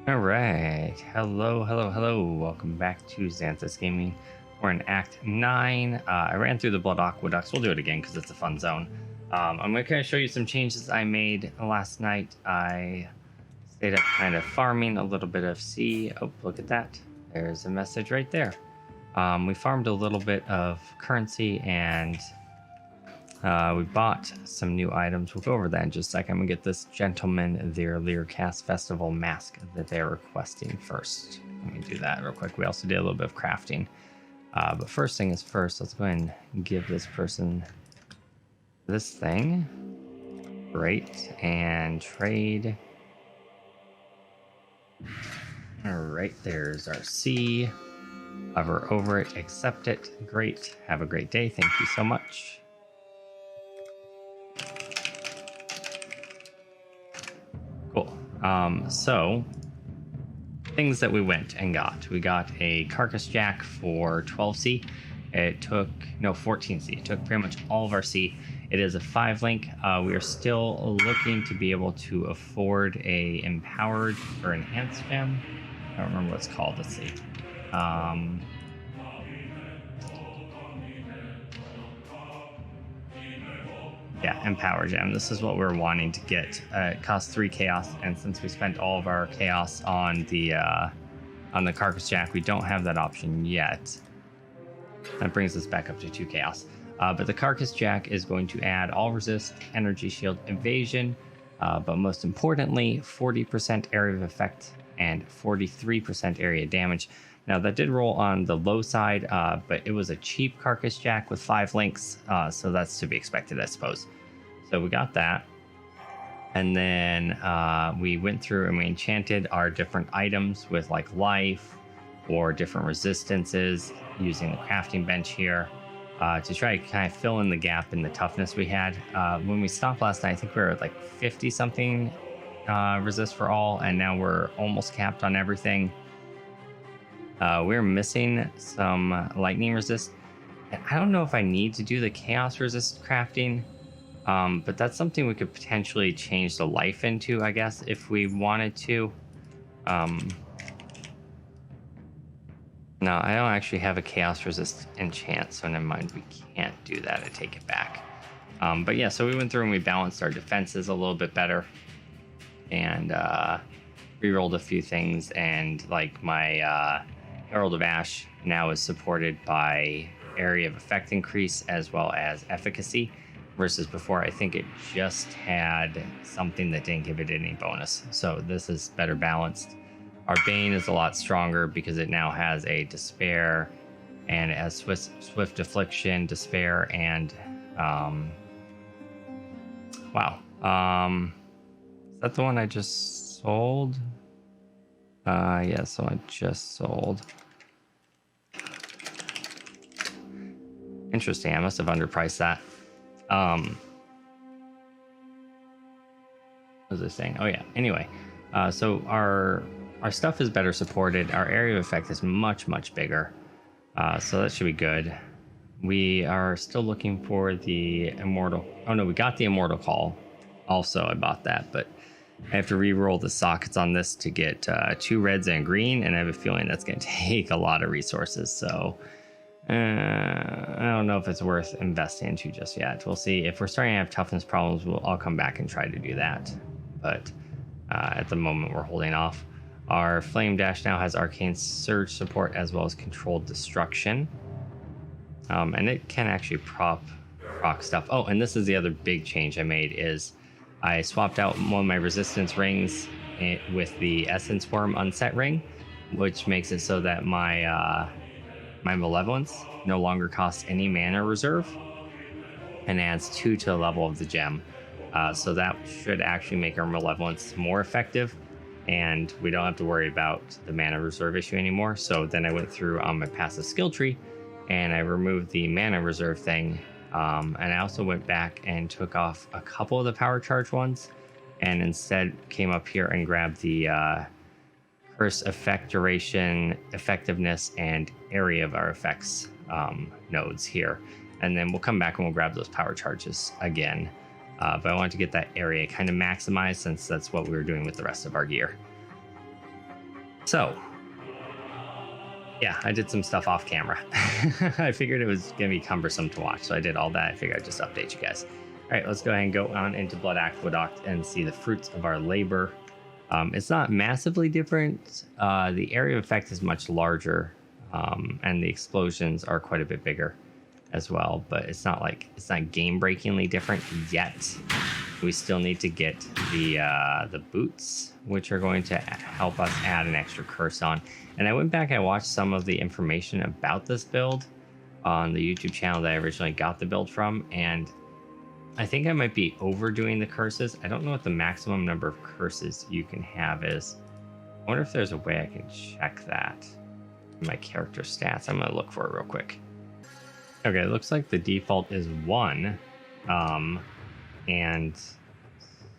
All right. Hello. Welcome back to Zanthyst Gaming. We're in Act 9. I ran through the Blood Aqueducts. We'll do it again because it's a fun zone. I'm going to kind of show you some changes I made last night. I stayed up kind of farming a little bit of C. Oh, look at that. There's a message right there. We farmed a little bit of currency and we bought some new items. We'll go over that in just a second. I'm going to get this gentleman their Leercat Festival mask that they're requesting first. Let me do that real quick. We also did a little bit of crafting. But first thing is first, let's go ahead and give this person this thing. Great. And trade. All right, there's our C. Hover over it, accept it. Great. Have a great day. Thank you so much. Cool. So things that we went and got. We got a carcass jack for 12C. It took 14C. It took pretty much all of our C. It is a 5-link. We are still looking to be able to afford a empowered or enhanced gem. I don't remember what it's called. Let's see. Yeah, Empower Gem. This is what we're wanting to get. It costs 3 chaos, and since we spent all of our chaos on the carcass jack, we don't have that option yet. That brings us back up to 2 chaos. But the carcass jack is going to add all resist, energy shield, evasion, but most importantly, 40% area of effect and 43% area damage. Now that did roll on the low side, but it was a cheap carcass jack with 5 links, so that's to be expected, I suppose. So we got that, and then we went through and we enchanted our different items with like life or different resistances using the crafting bench here to try to kind of fill in the gap in the toughness we had. When we stopped last night, I think we were at like 50 something resist for all, and now we're almost capped on everything. We're missing some lightning resist. I don't know if I need to do the chaos resist crafting, but that's something we could potentially change the life into, I guess, if we wanted to. No, I don't actually have a chaos resist enchant, so never mind, we can't do that. I take it back. But yeah, so we went through and we balanced our defenses a little bit better, and rerolled a few things, and like my Herald of Ash now is supported by area of effect increase as well as efficacy, versus before I think it just had something that didn't give it any bonus. So this is better balanced. Our Bane is a lot stronger because it now has a Despair, and it has Swift Affliction, Despair, and wow. Is that the one I just sold? Yeah, so I just sold. Interesting, I must have underpriced that. What was I saying? Oh yeah, anyway. So our stuff is better supported. Our area of effect is much bigger. So that should be good. We are still looking for the Immortal. Oh no, we got the Immortal Call. Also, I bought that, but I have to re-roll the sockets on this to get 2 reds and a green, and I have a feeling that's going to take a lot of resources. So I don't know if it's worth investing into just yet. We'll see. If we're starting to have toughness problems, I'll come back and try to do that. But at the moment, we're holding off. Our Flame Dash now has Arcane Surge support as well as Controlled Destruction. And it can actually proc stuff. Oh, and this is the other big change I made is I swapped out one of my resistance rings with the Essence Worm Unset ring, which makes it so that my my Malevolence no longer costs any mana reserve and adds 2 to the level of the gem. So that should actually make our Malevolence more effective, and we don't have to worry about the mana reserve issue anymore. So then I went through on my passive skill tree and I removed the mana reserve thing. And I also went back and took off a couple of the power charge ones, and instead came up here and grabbed the curse effect duration, effectiveness, and area of our effects nodes here. And then we'll come back and we'll grab those power charges again. But I wanted to get that area kind of maximized since that's what we were doing with the rest of our gear. So, yeah, I did some stuff off camera. I figured it was going to be cumbersome to watch, so I did all that. I figured I'd just update you guys. All right, let's go ahead and go on into Blood Aqueduct and see the fruits of our labor. It's not massively different. The area of effect is much larger, and the explosions are quite a bit bigger as well, but it's not game-breakingly different yet. We still need to get the boots, which are going to help us add an extra curse on. And I went back and watched some of the information about this build on the YouTube channel that I originally got the build from, and I think I might be overdoing the curses. I don't know what the maximum number of curses you can have is. I wonder if there's a way I can check that in my character stats. I'm going to look for it real quick. Okay, it looks like the default is 1. And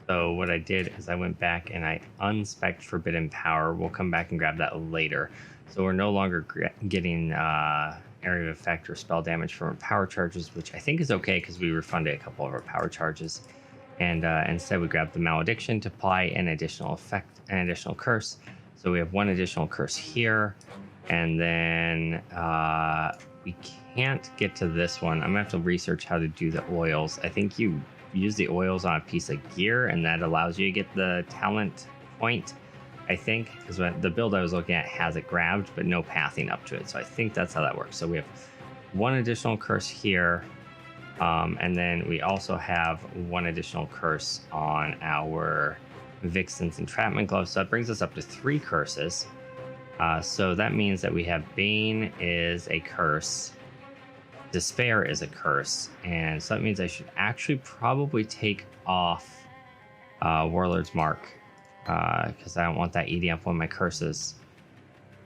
so what I did is I went back and I unspec'd Forbidden Power. We'll come back and grab that later. So we're no longer getting area of effect or spell damage from our power charges, which I think is okay because we refunded a couple of our power charges. And instead we grabbed the Malediction to apply an additional effect, an additional curse. So we have 1 additional curse here. And then we can't get to this one. I'm gonna have to research how to do the oils. I think you use the oils on a piece of gear and that allows you to get the talent point, I think, because the build I was looking at has it grabbed but no pathing up to it, so I think that's how that works. So we have 1 additional curse here, and then we also have 1 additional curse on our Vixen's entrapment gloves, so that brings us up to 3 curses. So that means that we have Bane is a curse, Despair is a curse, and so that means I should actually probably take off Warlord's Mark, because I don't want that eating up one of my curses.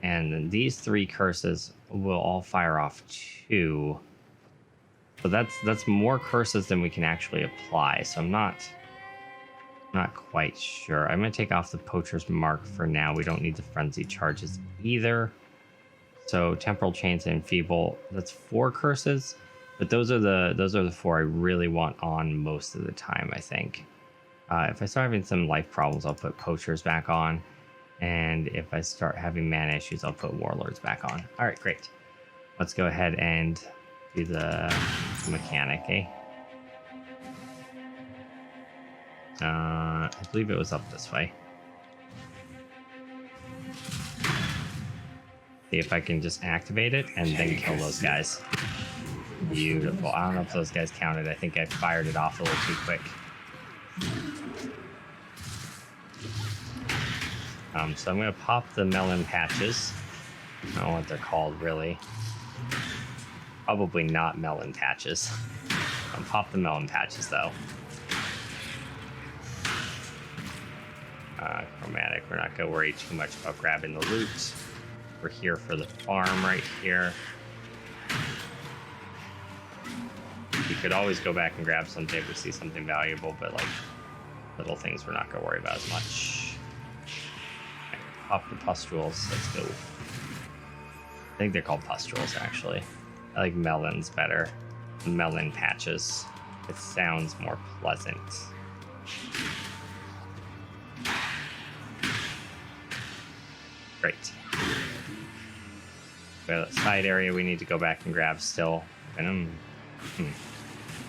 And then these 3 curses will all fire off 2. So that's more curses than we can actually apply, so I'm not quite sure. I'm going to take off the Poacher's Mark for now. We don't need the Frenzy charges either. So Temporal Chains and Enfeeble, that's 4 curses, but those are the 4 I really want on most of the time, I think. If I start having some life problems, I'll put Poachers back on, and if I start having mana issues, I'll put Warlords back on. All right, great. Let's go ahead and do the mechanic, eh? I believe it was up this way. See if I can just activate it and then kill those guys. Beautiful. I don't know if those guys counted. I think I fired it off a little too quick. So I'm going to pop the melon patches. I don't know what they're called, really. Probably not melon patches. I'll pop the melon patches, though. Chromatic, we're not going to worry too much about grabbing the loot. We're here for the farm right here. You could always go back and grab something if we see something valuable, but like little things we're not going to worry about as much. Okay, pop the pustules. Let's go. I think they're called pustules, actually. I like melons better. Melon patches. It sounds more pleasant. Great. We have a side area we need to go back and grab still. Venom.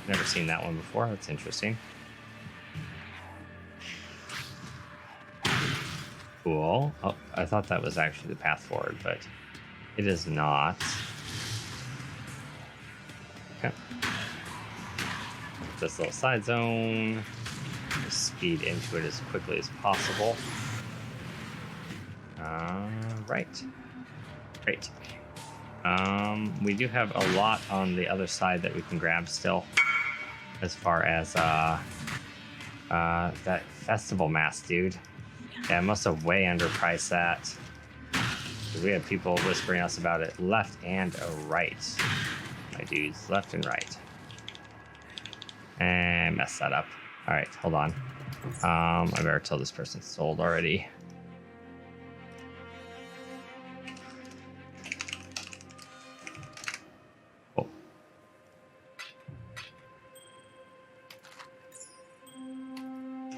Never seen that one before. That's interesting. Cool. Oh, I thought that was actually the path forward, but it is not. Okay. This little side zone. Just speed into it as quickly as possible. Right. Great. We do have a lot on the other side that we can grab still, as far as that festival mask, dude. Yeah, I must have way underpriced that. We have people whispering us about it left and right, my dudes, left and right. And messed that up. All right, hold on. I better tell this person sold already.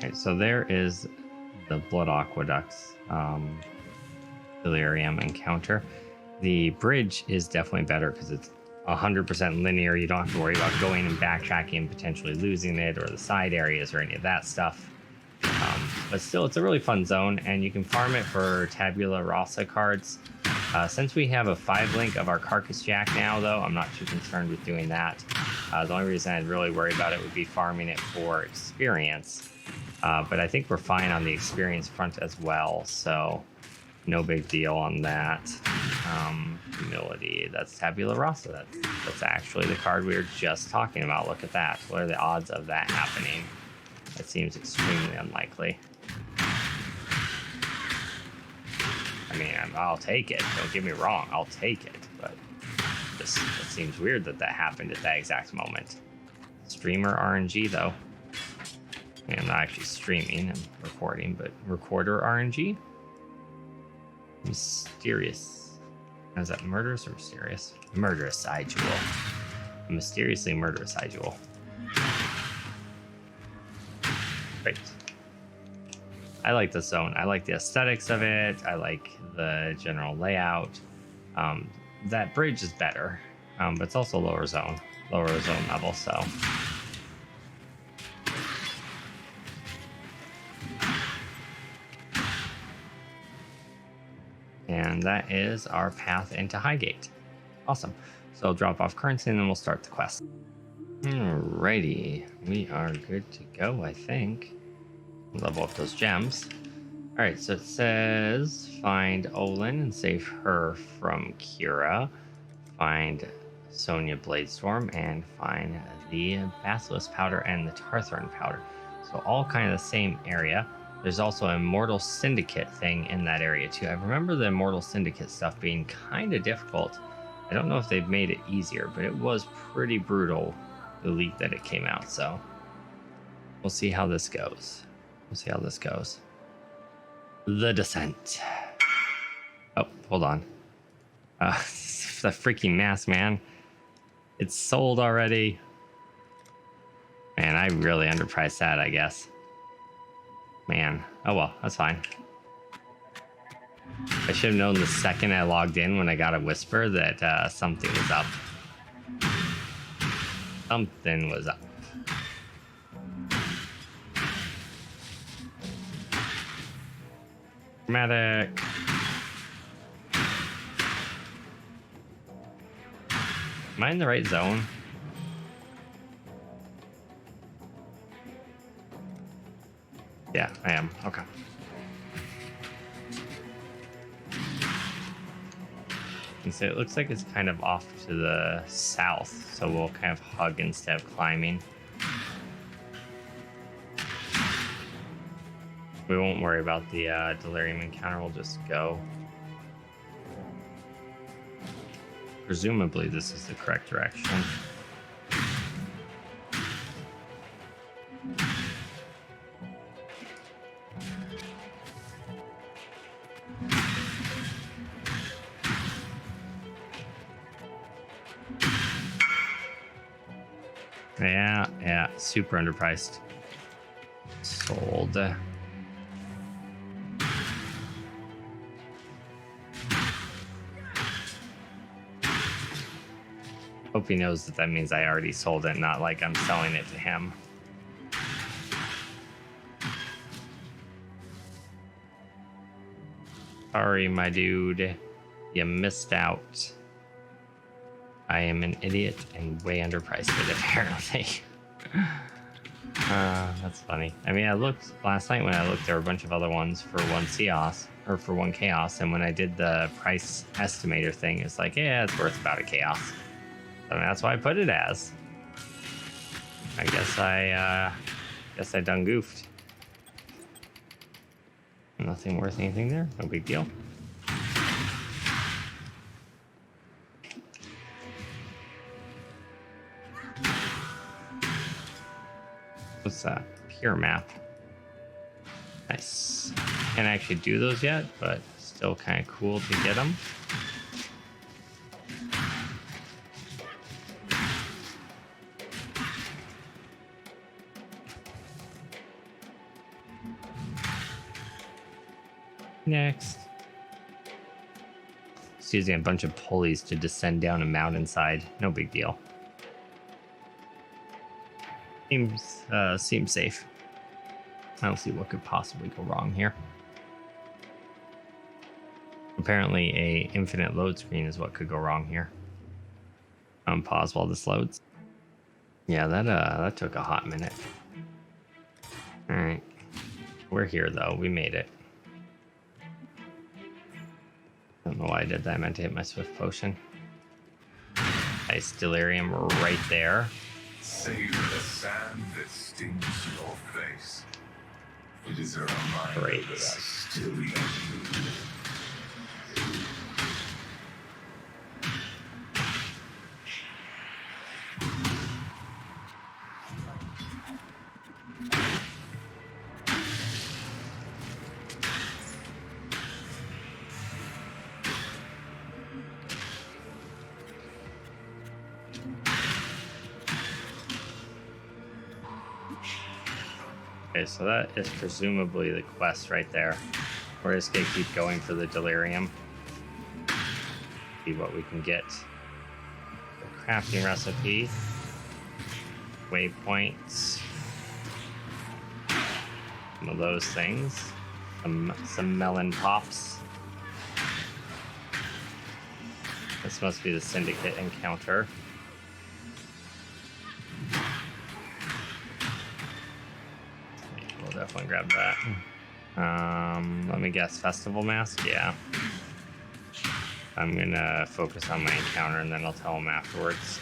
Okay, so there is the Blood Aqueducts. Delirium encounter. The bridge is definitely better because it's 100% linear. You don't have to worry about going and backtracking and potentially losing it, or the side areas or any of that stuff. But still, it's a really fun zone, and you can farm it for tabula rasa cards. Since we have a 5-link of our Carcass Jack now, though, I'm not too concerned with doing that. The only reason I'd really worry about it would be farming it for experience. But I think we're fine on the experience front as well, so no big deal on that. Humility, that's tabula rasa. That's actually the card we were just talking about. Look at that. What are the odds of that happening? That seems extremely unlikely. I mean, I'll take it. Don't get me wrong. I'll take it. But it seems weird that happened at that exact moment. Streamer RNG, though. I mean, I'm not actually streaming. I'm recording, but recorder RNG? Mysterious. Is that murderous or mysterious? Murderous side jewel. A mysteriously murderous side jewel. Great. I like this zone. I like the aesthetics of it. I like the general layout. That bridge is better, but it's also lower zone level, so. And that is our path into Highgate. Awesome. So I'll drop off currency and then we'll start the quest. Alrighty, we are good to go, I think. Level up those gems. Alright, so it says find Olin and save her from Kira. Find Sonya Bladestorm and find the Basilisk powder and the Tarthorn powder. So all kind of the same area. There's also a Immortal Syndicate thing in that area too. I remember the Immortal Syndicate stuff being kind of difficult. I don't know if they've made it easier, but it was pretty brutal the leak that it came out. So we'll see how this goes. The Descent. Oh, hold on. The freaking mask, man. It's sold already. Man, I really underpriced that, I guess. Man, oh well, that's fine. I should have known the second I logged in when I got a whisper that something was up. Something was up. Dramatic. Am I in the right zone? Yeah, I am. Okay. And so it looks like it's kind of off to the south, so we'll kind of hug instead of climbing. We won't worry about the Delirium encounter, we'll just go. Presumably this is the correct direction. Yeah, super underpriced. Sold. Hope he knows that means I already sold it, not like I'm selling it to him. Sorry, my dude. You missed out. I am an idiot and way underpriced it, apparently. That's funny. I mean, I looked last night when I looked, there were a bunch of other ones for one chaos, or for one chaos, and when I did the price estimator thing, it's like, yeah, it's worth about a chaos. So that's why I put it as. I guess I done goofed. Nothing worth anything there. No big deal. What's that? Pure map. Nice. Can't actually do those yet, but still kind of cool to get them. Next. just using a bunch of pulleys to descend down a mountainside. No big deal. Seems safe. I don't see what could possibly go wrong here. Apparently a infinite load screen is what could go wrong here. Pause while this loads. Yeah, that took a hot minute. Alright. We're here though, we made it. I don't know why I did that, I meant to hit my swift potion. Nice delirium right there. Savor the sand that stings your face. It is a reminder Great. that I still love you. Okay, so that is presumably the quest right there. We're just gonna keep going for the delirium. See what we can get. The crafting recipe. Waypoints. Some of those things. Some melon pops. This must be the syndicate encounter. Definitely grab that. Let me guess, festival mask? Yeah. I'm gonna focus on my encounter and then I'll tell him afterwards.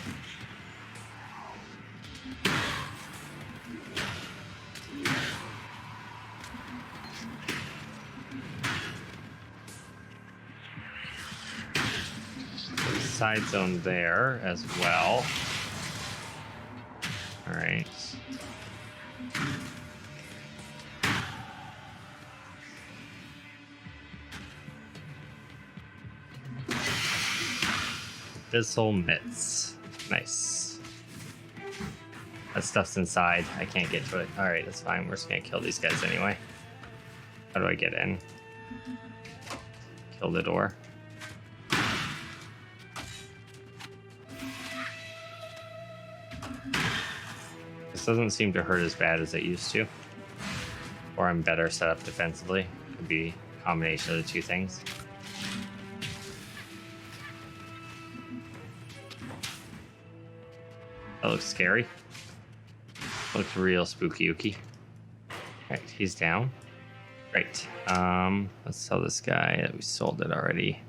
Side zone there as well. All right. Abyssal mitts. Nice. That stuff's inside. I can't get to it. Alright, that's fine. We're just gonna kill these guys anyway. How do I get in? Kill the door. This doesn't seem to hurt as bad as it used to. Or I'm better set up defensively. Could be a combination of the two things. That looks scary. Looks real spooky-ooky. Alright, he's down. Great. Let's sell this guy. We sold it already.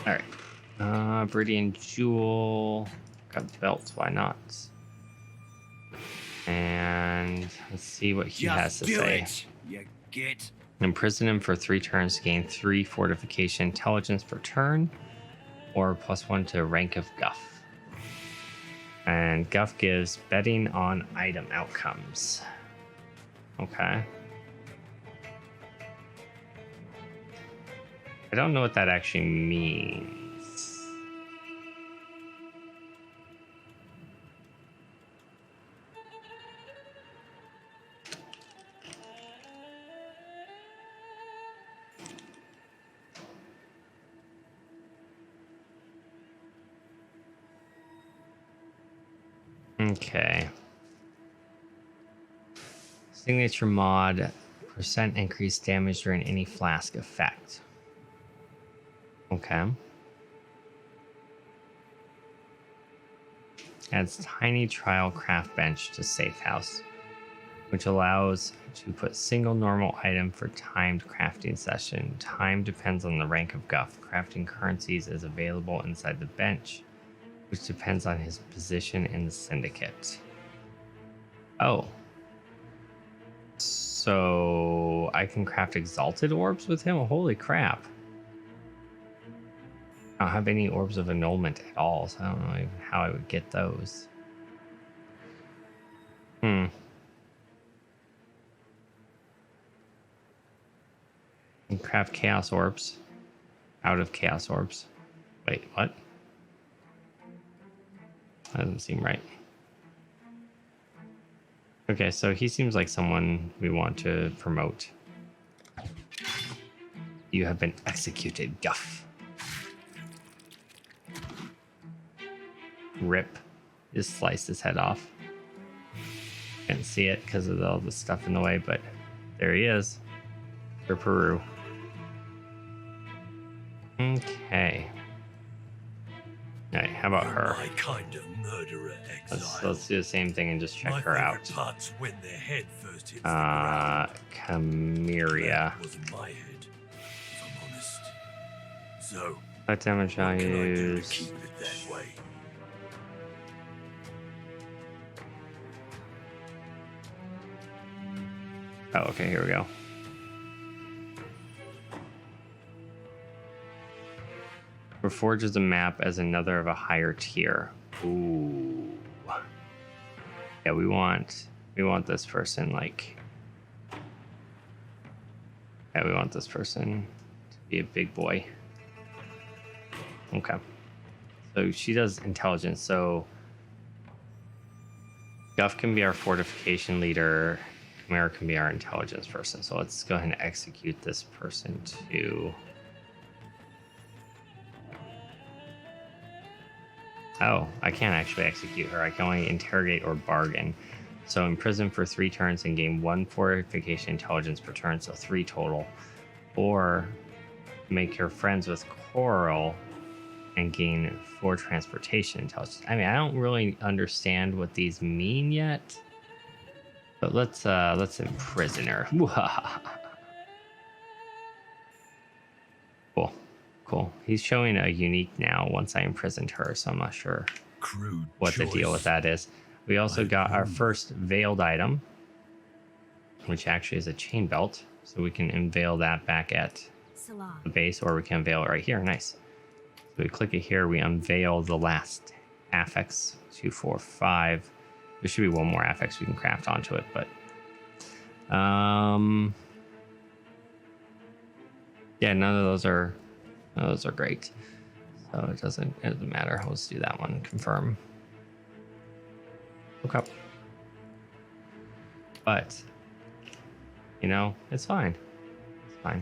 Alright. Viridian Jewel. Got belts, why not? And let's see what he has to say. You get. Imprison him for 3 turns to gain 3 fortification intelligence per turn, or +1 to rank of Guff. And Guff gives betting on item outcomes. Okay. I don't know what that actually means. Okay. Signature mod, % increased damage during any flask effect. Okay. Adds tiny trial craft bench to safe house, which allows to put single normal item for timed crafting session. Time depends on the rank of Guff. Crafting currencies is available inside the bench, which depends on his position in the syndicate. Oh. So I can craft exalted orbs with him? Holy crap. I don't have any orbs of annulment at all, so I don't know how I would get those. And craft chaos orbs out of chaos orbs. Wait, what? That doesn't seem right. Okay, so he seems like someone we want to promote. You have been executed, Guff. Rip. Just sliced his head off. Can't see it because of all the stuff in the way, but there he is. For Peru. Okay. Alright, how about her? My kind of murderer, Exile. Let's do the same thing and just check her out. Parts when their head first hits the ground. Chimeria. That wasn't my head, if I'm honest. So, What damage what I can I do to use? keep it that way? Oh, okay, here we go. Reforges a map as another of a higher tier. Ooh. Yeah, we want this person like. Yeah, we want this person to be a big boy. Okay. So she does intelligence. So Guff can be our fortification leader. Chimera can be our intelligence person. So let's go ahead and execute this person to. Oh, I can't actually execute her. I can only interrogate or bargain. So imprison for 3 turns and gain 1 fortification intelligence per turn, so 3 total. Or make her friends with Coral and gain 4 transportation intelligence. I mean, I don't really understand what these mean yet. But let's imprison her. Cool. He's showing a unique now once I imprisoned her, so I'm not sure what the deal with that is. We also got our first veiled item, which actually is a chain belt. So we can unveil that back at the base, or we can unveil it right here. Nice. So we click it here, we unveil the last affix, 2, 4, 5. There should be one more affix we can craft onto it, but yeah, none of those are great. So it doesn't matter. Let's do that one. Confirm. Okay. But you know, it's fine. It's fine.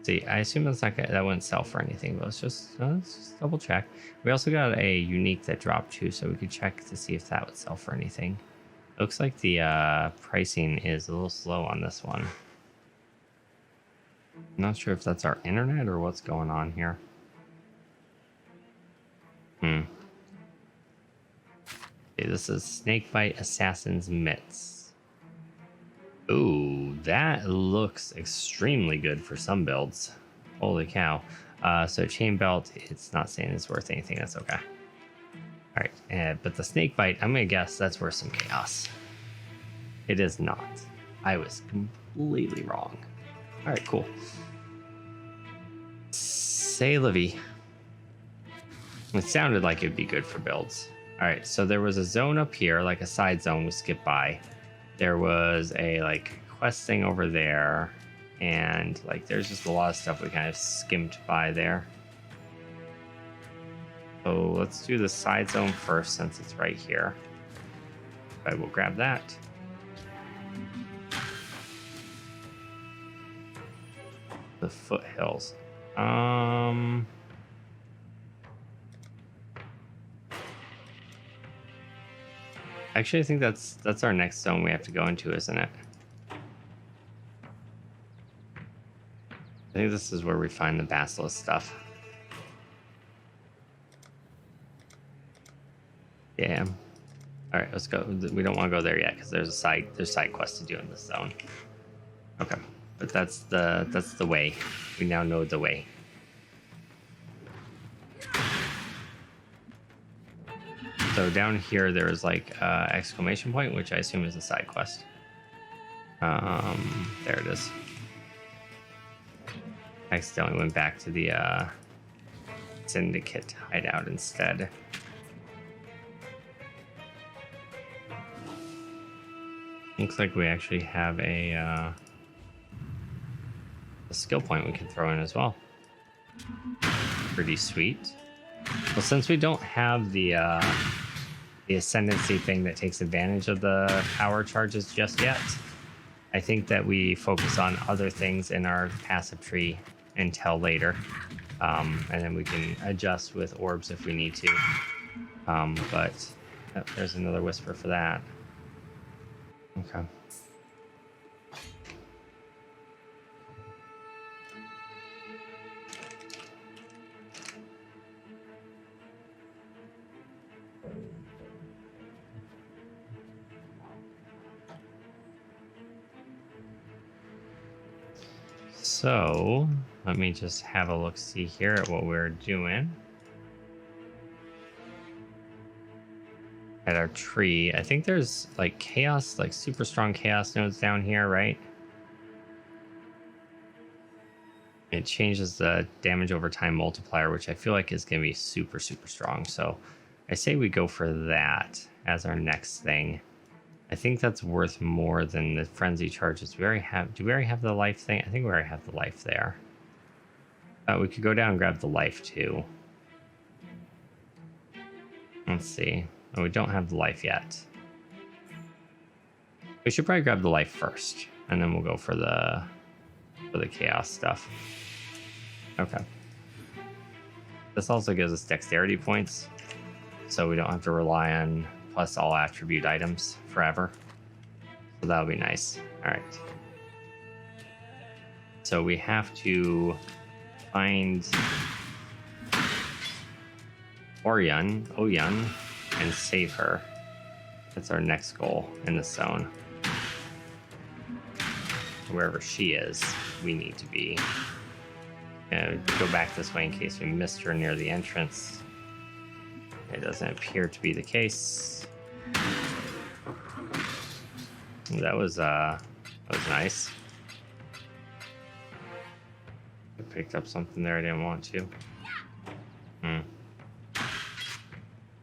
See, I assume that wouldn't sell for anything, but let's just double check. We also got a unique that dropped too, so we could check to see if that would sell for anything. Looks like the pricing is a little slow on this one. I'm not sure if that's our internet or what's going on here. Okay, this is Snakebite Assassin's Mitts. Ooh, that looks extremely good for some builds. Holy cow. So chain belt, it's not saying it's worth anything. That's okay. All right, but the Snakebite, I'm gonna guess that's worth some chaos. It is not. I was completely wrong. All right, cool. Say Livy. It sounded like it'd be good for builds. All right, so there was a zone up here, like a side zone we skipped by. There was a like quest thing over there, and like there's just a lot of stuff we kind of skimmed by there. So let's do the side zone first since it's right here. I will grab that. The foothills. Actually, I think that's our next zone we have to go into, isn't it? I think this is where we find the basilisk stuff. Yeah. All right, let's go. We don't want to go there yet because there's side quests to do in this zone. Okay, but that's the way. We now know the way. So down here, there is like exclamation point, which I assume is a side quest. There it is. I accidentally went back to the Syndicate hideout instead. Looks like we actually have a skill point we can throw in as well. Pretty sweet. Well, since we don't have the the Ascendancy thing that takes advantage of the power charges just yet. I think that we focus on other things in our passive tree until later. And then we can adjust with orbs if we need to. But oh, there's another whisper for that. Okay. So let me just have a look see here at what we're doing. At our tree, I think there's like chaos, like super strong chaos nodes down here, right? It changes the damage over time multiplier, which I feel like is going to be super, super strong. So I say we go for that as our next thing. I think that's worth more than the frenzy charges. Do we already have the life thing? I think we already have the life there. We could go down and grab the life too. Let's see. Oh, we don't have the life yet. We should probably grab the life first, and then we'll go for the chaos stuff. Okay. This also gives us dexterity points, so we don't have to rely on plus all attribute items forever. So that'll be nice. All right. So we have to find Oyan, and save her. That's our next goal in the zone. Wherever she is, we need to be. Go back this way in case we missed her near the entrance. It doesn't appear to be the case. That was nice. I picked up something there I didn't want to.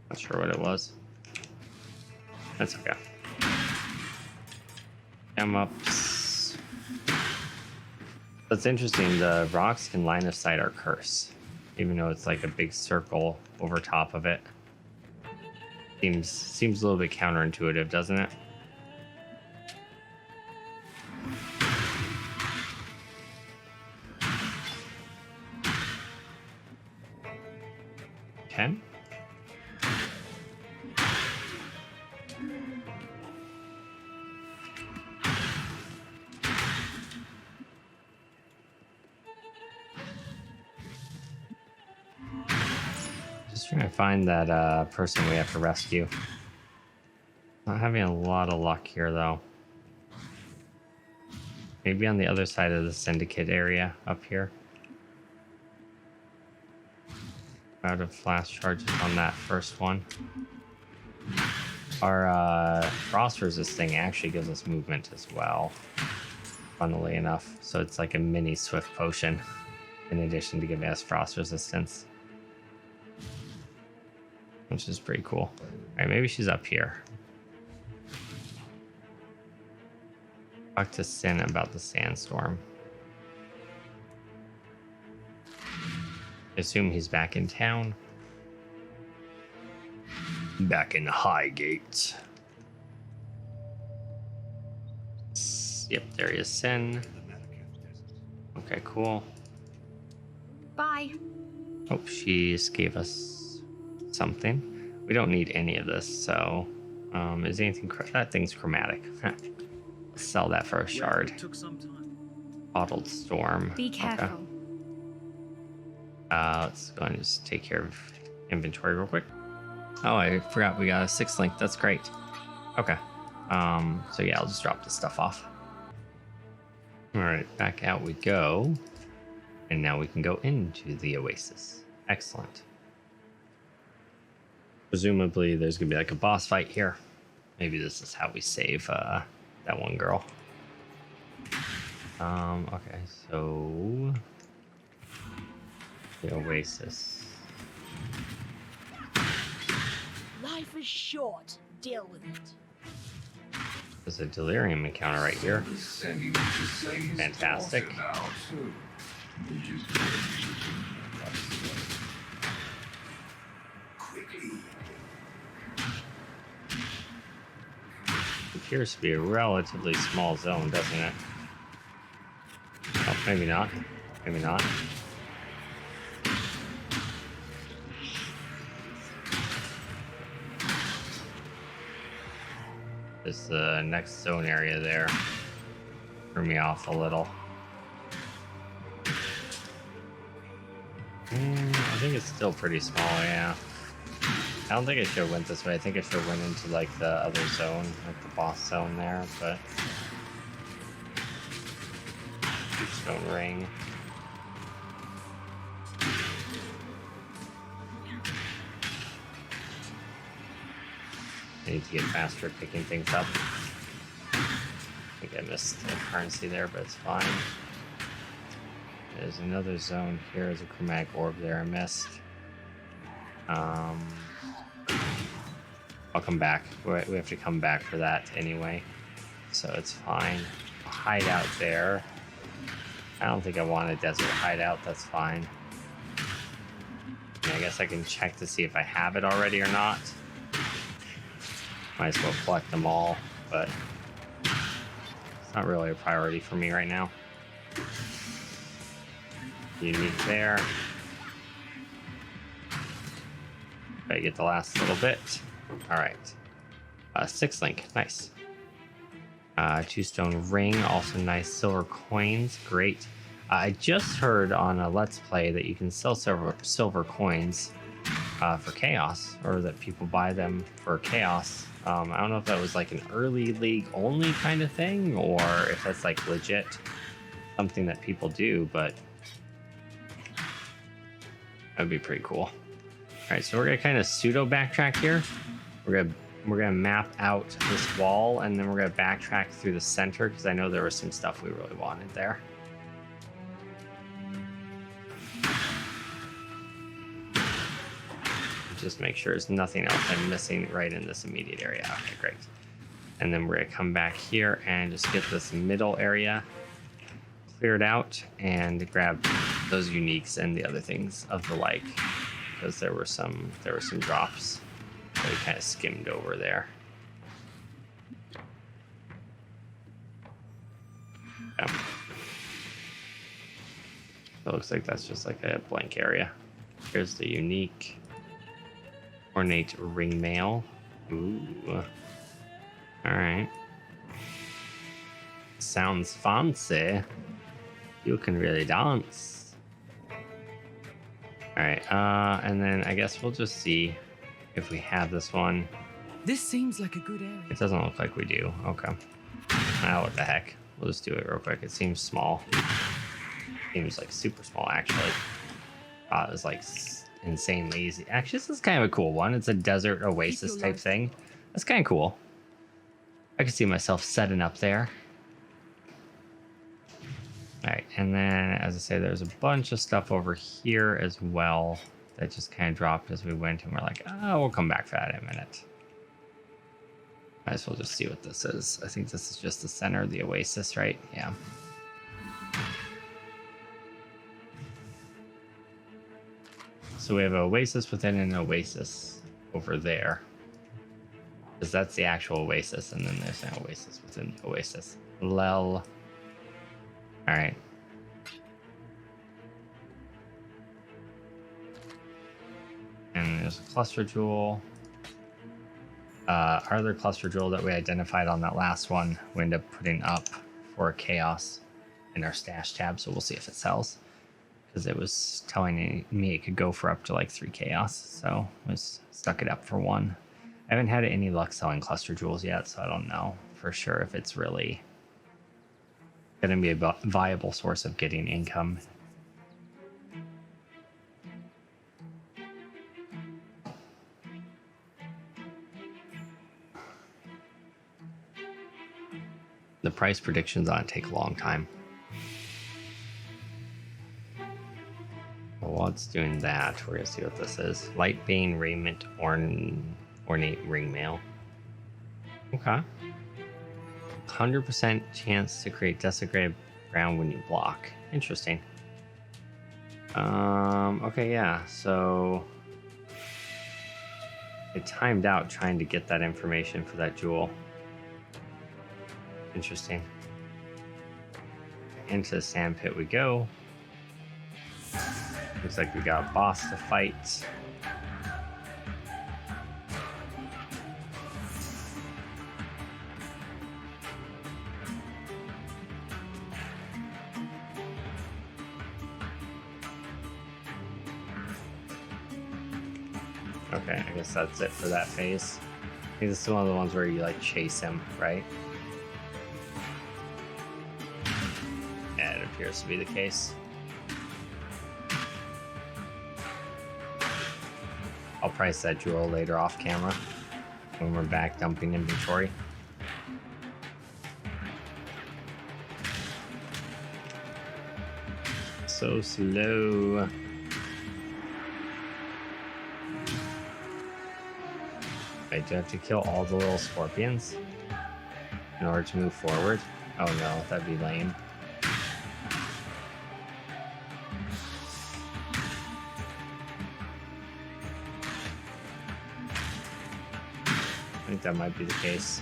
Not sure what it was. That's okay. Come up. That's interesting. The rocks can line of sight our curse, even though it's like a big circle over top of it. Seems a little bit counterintuitive, doesn't it? Okay. Just trying to find that person we have to rescue. Not having a lot of luck here, though. Maybe on the other side of the syndicate area up here. Out of flash charges on that first one. Our frost resisting actually gives us movement as well, funnily enough. So it's like a mini swift potion in addition to giving us frost resistance, which is pretty cool. All right, maybe she's up here. Talk to Sin about the sandstorm. I assume he's back in town. Back in Highgate. Yep, there he is, Sin. Okay, cool. Bye. Oh, she just gave us something. We don't need any of this, so is anything that thing's chromatic. Let's sell that for a shard. Took some time. Bottled storm. Be careful. Okay. Let's go and just take care of inventory real quick. Oh, I forgot we got a 6th link. That's great. Okay. So yeah, I'll just drop this stuff off. All right, back out we go. And now we can go into the oasis. Excellent. Presumably there's gonna be like a boss fight here. Maybe this is how we save that one girl. Okay, so the oasis. Life is short. Deal with it. There's a delirium encounter right here. Sending me to slay his Fantastic. daughter now, too. Which is quickly. appears to be a relatively small zone, doesn't it? Oh, maybe not. Maybe not. This next zone area there threw me off a little. I think it's still pretty small, yeah. I don't think I should have went this way. I think I should have went into like the other zone, like the boss zone there, but stone ring. I need to get faster at picking things up. I think I missed the currency there, but it's fine. There's another zone here. There's a chromatic orb there I missed. I'll come back. We have to come back for that anyway, so it's fine. I'll hide out there. I don't think I want a desert hideout. That's fine. I guess I can check to see if I have it already or not. Might as well collect them all, but it's not really a priority for me right now. Unique there. I get the last little bit. All right. 6 link, nice. 2 stone ring, also nice. Silver coins, great. I just heard on a Let's Play that you can sell silver coins for chaos, or that people buy them for chaos. I don't know if that was like an early league only kind of thing, or if that's like legit something that people do, but that would be pretty cool. All right, so we're gonna kind of pseudo backtrack here. We're gonna map out this wall, and then we're gonna backtrack through the center because I know there was some stuff we really wanted there. Just make sure there's nothing else I'm missing right in this immediate area. Okay, great. And then we're gonna come back here and just get this middle area cleared out and grab those uniques and the other things of the like, because there were some drops that we kind of skimmed over there. Yeah. So it looks like that's just like a blank area. Here's the unique ornate ring mail. Ooh. All right. Sounds fancy. You can really dance. All right. And then I guess we'll just see if we have this one. This seems like a good area. It doesn't look like we do. Okay. Ah, what the heck? We'll just do it real quick. It seems small. Seems like super small, actually. It was like insanely easy. Actually, this is kind of a cool one. It's a desert oasis type thing. That's kind of cool. I can see myself setting up there. All right, and then as I say, there's a bunch of stuff over here as well that just kind of dropped as we went, and we're like, oh, we'll come back for that in a minute. Might as well just see what this is. I think this is just the center of the oasis, right? Yeah. So we have an oasis within an oasis over there, because that's the actual oasis, and then there's an oasis within the oasis. Lel. All right. And there's a cluster jewel. Our other cluster jewel that we identified on that last one, we end up putting up for chaos in our stash tab, so we'll see if it sells. Because it was telling me it could go for up to like 3 chaos, so I was stuck it up for 1. I haven't had any luck selling cluster jewels yet, so I don't know for sure if it's really going to be a viable source of getting income. The price predictions on it take a long time. Well, while it's doing that, we're going to see what this is. Light Bane Raiment Ornate Ring Mail. Okay. 100% chance to create desecrated ground when you block. Interesting. Okay, yeah, so I timed out trying to get that information for that jewel. Interesting. Into the sand pit we go. Looks like we got a boss to fight. Okay, I guess that's it for that phase. I think this is one of the ones where you like chase him, right? Yeah, it appears to be the case. I'll price that jewel later off camera when we're back dumping inventory. So slow. Wait, do I have to kill all the little scorpions in order to move forward? Oh no, that'd be lame. I think that might be the case.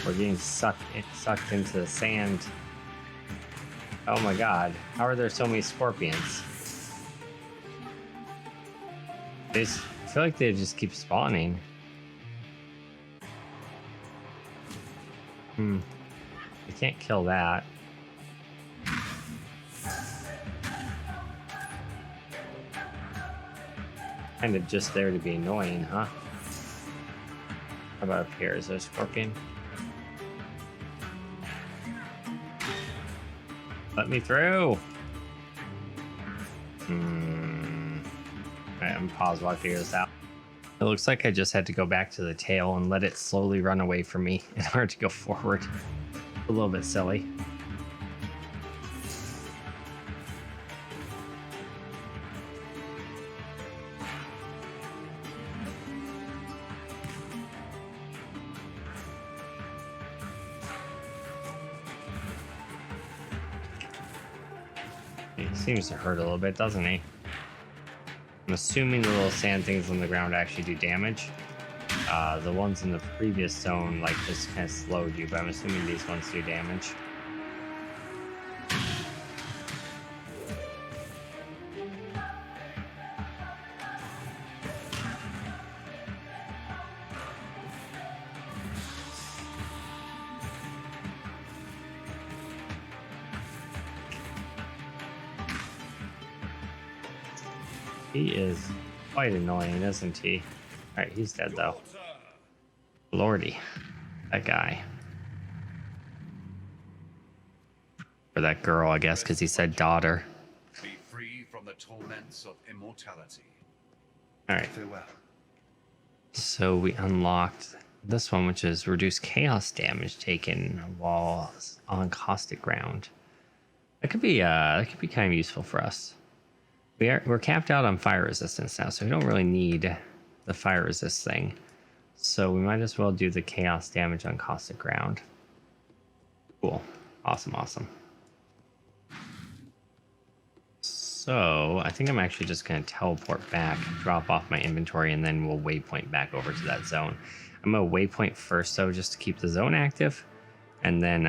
We're getting sucked into the sand. Oh my god, how are there so many scorpions? I feel like they just keep spawning. You can't kill that. Kind of just there to be annoying, huh? How about up here? Is there a scorpion? Let me through! Alright, I'm gonna pause while I figure this out. It looks like I just had to go back to the tail and let it slowly run away from me in order to go forward. A little bit silly. He seems to hurt a little bit, doesn't he? I'm assuming the little sand things on the ground actually do damage. The ones in the previous zone like just kind of slowed you, but I'm assuming these ones do damage. He is quite annoying, isn't he? Alright, he's dead though. Lordy. That guy. Or that girl, I guess, because he said daughter. Be free from the torments of immortality. Alright. Farewell. So we unlocked this one, which is reduce chaos damage taken while on caustic ground. That could be kind of useful for us. We're capped out on fire resistance now, so we don't really need the fire resist thing. So we might as well do the chaos damage on caustic ground. Cool. Awesome, awesome. So I think I'm actually just going to teleport back, drop off my inventory, and then we'll waypoint back over to that zone. I'm going to waypoint first, though, just to keep the zone active. And then,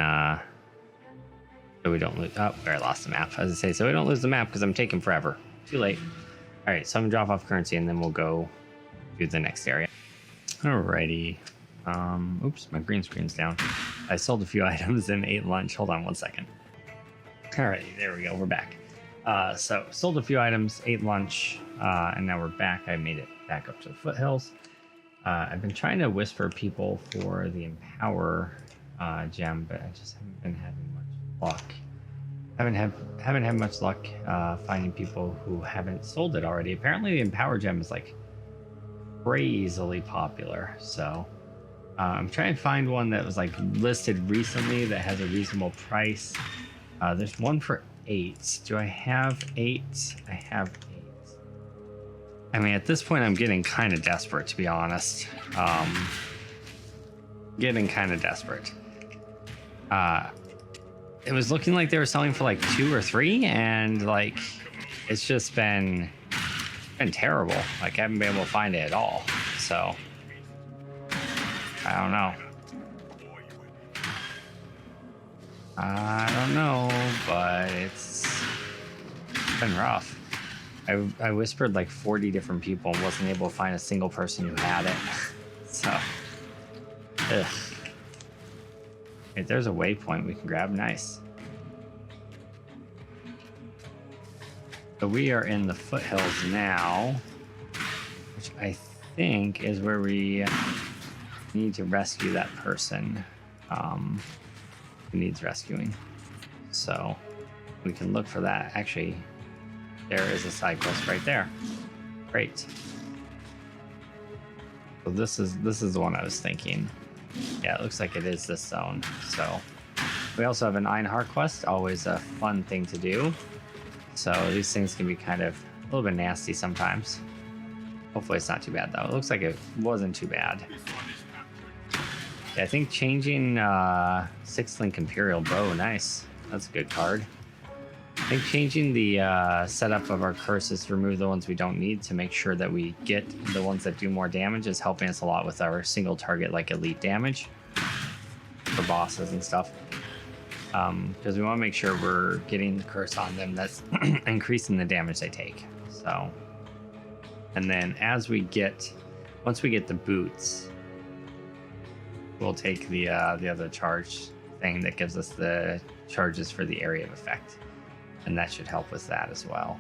so we don't lose... Oh, I lost the map, as I say. So we don't lose the map because I'm taking forever. Too late. All right, so I'm gonna drop off currency and then we'll go to the next area. Alrighty. Oops, my green screen's down. I sold a few items and ate lunch. Hold on one second. Alrighty, there we go. We're back. So sold a few items, ate lunch, and now we're back. I made it back up to the foothills. I've been trying to whisper people for the Empower gem, but I just haven't been having much luck. Haven't had much luck finding people who haven't sold it already. Apparently the Empower gem is like crazily popular, so I'm trying to find one that was like listed recently that has a reasonable price. There's one for 8. Do I have 8? I have 8. I mean, at this point I'm getting kind of desperate, to be honest. Getting kind of desperate. It was looking like they were selling for like 2 or 3, and like it's just been terrible. Like I haven't been able to find it at all. So I don't know. I don't know, but it's been rough. I whispered like 40 different people and wasn't able to find a single person who had it. So, ugh. If there's a waypoint we can grab, nice. So we are in the foothills now, which I think is where we need to rescue that person who needs rescuing. So we can look for that. Actually, there is a side quest right there. Great. So this is the one I was thinking. Yeah, it looks like it is this zone. So we also have an Einhar quest, always a fun thing to do. So these things can be kind of a little bit nasty sometimes. Hopefully it's not too bad though. It looks like it wasn't too bad. Yeah, I think changing 6-link Imperial Bow, nice. That's a good card. I think changing the setup of our curses to remove the ones we don't need to make sure that we get the ones that do more damage is helping us a lot with our single target like elite damage for bosses and stuff. Because we want to make sure we're getting the curse on them that's increasing the damage they take. So, and then once we get the boots, we'll take the other charge thing that gives us the charges for the area of effect, and that should help with that as well.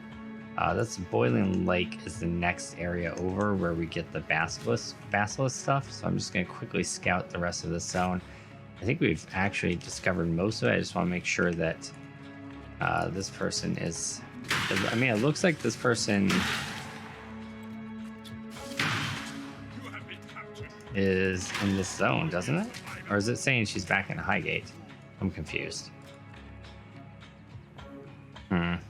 That's Boiling Lake is the next area over where we get the basilisk stuff. So I'm just going to quickly scout the rest of this zone. I think we've actually discovered most of it. I just want to make sure that this person is... I mean, it looks like this person is in this zone, doesn't it? Or is it saying she's back in Highgate? I'm confused. I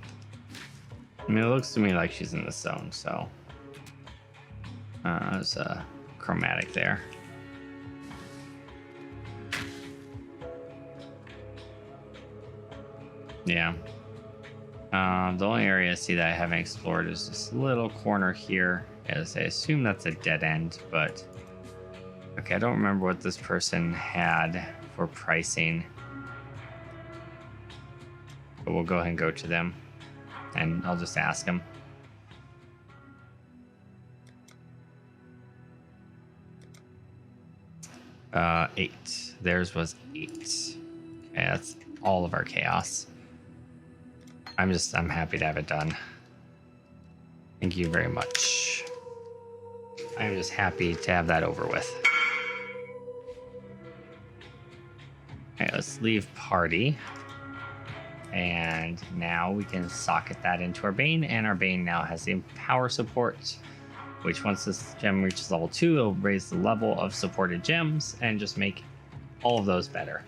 mean, it looks to me like she's in this zone, so... there's a chromatic there. Yeah. The only area I see that I haven't explored is this little corner here, as I assume that's a dead end, but... Okay, I don't remember what this person had for pricing. But we'll go ahead and go to them, and I'll just ask them. Uh, 8. Theirs was 8. Okay, that's all of our chaos. I'm happy to have it done. Thank you very much. I'm just happy to have that over with. Okay, let's leave party. And now we can socket that into our Bane, and our Bane now has the power support, which once this gem reaches level 2, it'll raise the level of supported gems and just make all of those better.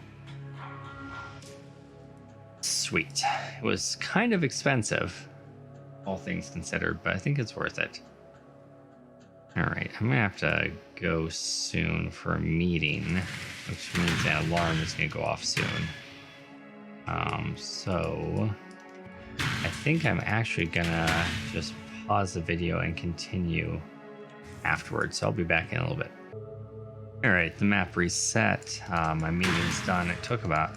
Sweet. It was kind of expensive, all things considered, but I think it's worth it. All right, I'm gonna have to go soon for a meeting, which means that alarm is gonna go off soon. So I think I'm actually gonna just pause the video and continue afterwards. So I'll be back in a little bit. All right, the map reset. My meeting's done. It took about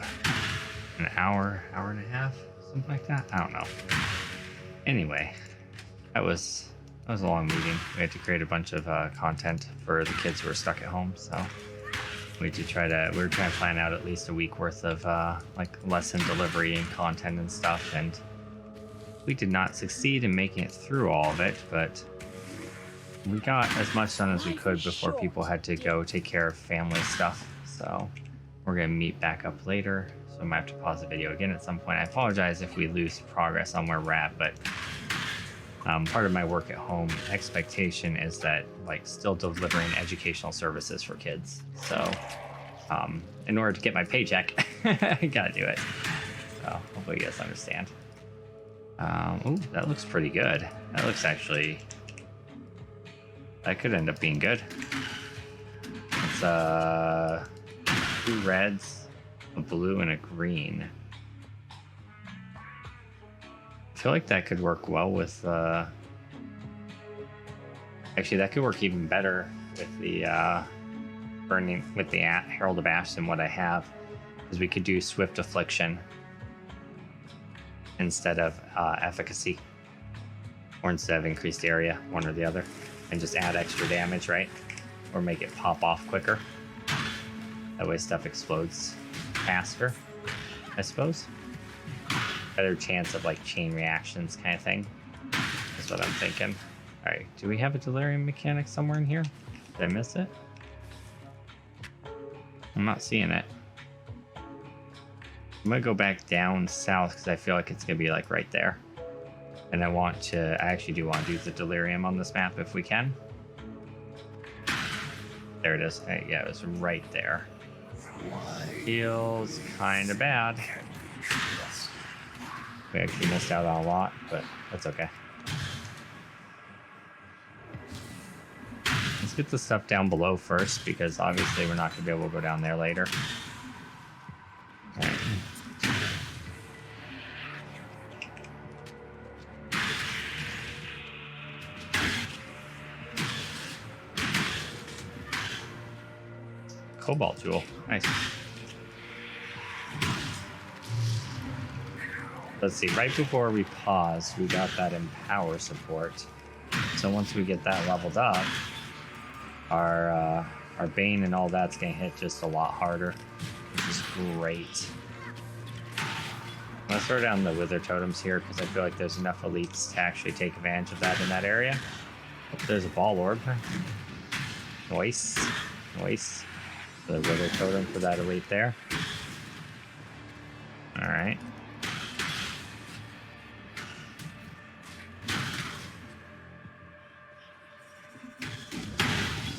an hour and a half, something like that. I don't know. Anyway, that was a long meeting. We had to create a bunch of content for the kids who were stuck at home. So we were trying to plan out at least a week worth of like lesson delivery and content and stuff, and we did not succeed in making it through all of it, but we got as much done as we could before people had to go take care of family stuff. So we're gonna meet back up later. So I might have to pause the video again at some point. I apologize if we lose progress on where we're at, but part of my work at home expectation is that like still delivering educational services for kids. So in order to get my paycheck, I gotta do it. So hopefully you guys understand. Ooh, that looks pretty good. That looks actually, that could end up being good. It's 2 reds, a blue, and a green. I feel like that could work well with actually that could work even better with the burning with the Herald of Ash than what I have, because we could do Swift Affliction instead of efficacy, or instead of increased area, one or the other, and just add extra damage, right? Or make it pop off quicker. That way stuff explodes faster, I suppose. Better chance of like chain reactions kind of thing. That's what I'm thinking. Alright, do we have a delirium mechanic somewhere in here? Did I miss it? I'm not seeing it. I'm gonna go back down south because I feel like it's gonna be like right there. And I actually do want to do the delirium on this map if we can. There it is. Yeah, it was right there. Feels kind of bad. We actually missed out on a lot, but that's okay. Let's get the stuff down below first, because obviously we're not going to be able to go down there later. All right. Cobalt jewel, nice. Let's see, right before we pause, we got that Empower support. So once we get that leveled up, our Bane and all that's gonna hit just a lot harder, which is great. Let's throw down the Wither Totems here, because I feel like there's enough elites to actually take advantage of that in that area. Oh, there's a Ball Orb. Nice. Nice. The Wither Totem for that elite there. Alright.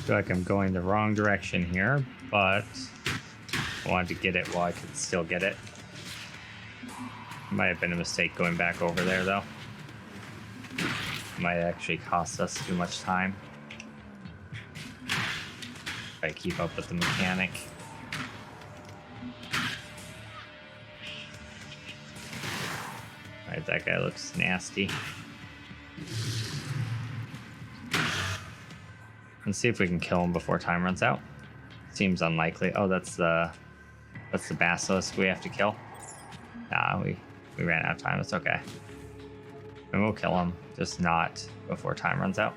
Feel like I'm going the wrong direction here, but I wanted to get it while I could still get it. Might have been a mistake going back over there, though. Might actually cost us too much time. If I keep up with the mechanic. Alright, that guy looks nasty. Let's see if we can kill him before time runs out. Seems unlikely. Oh, that's the basilisk we have to kill. Nah, we ran out of time. It's okay. And we'll kill him, just not before time runs out.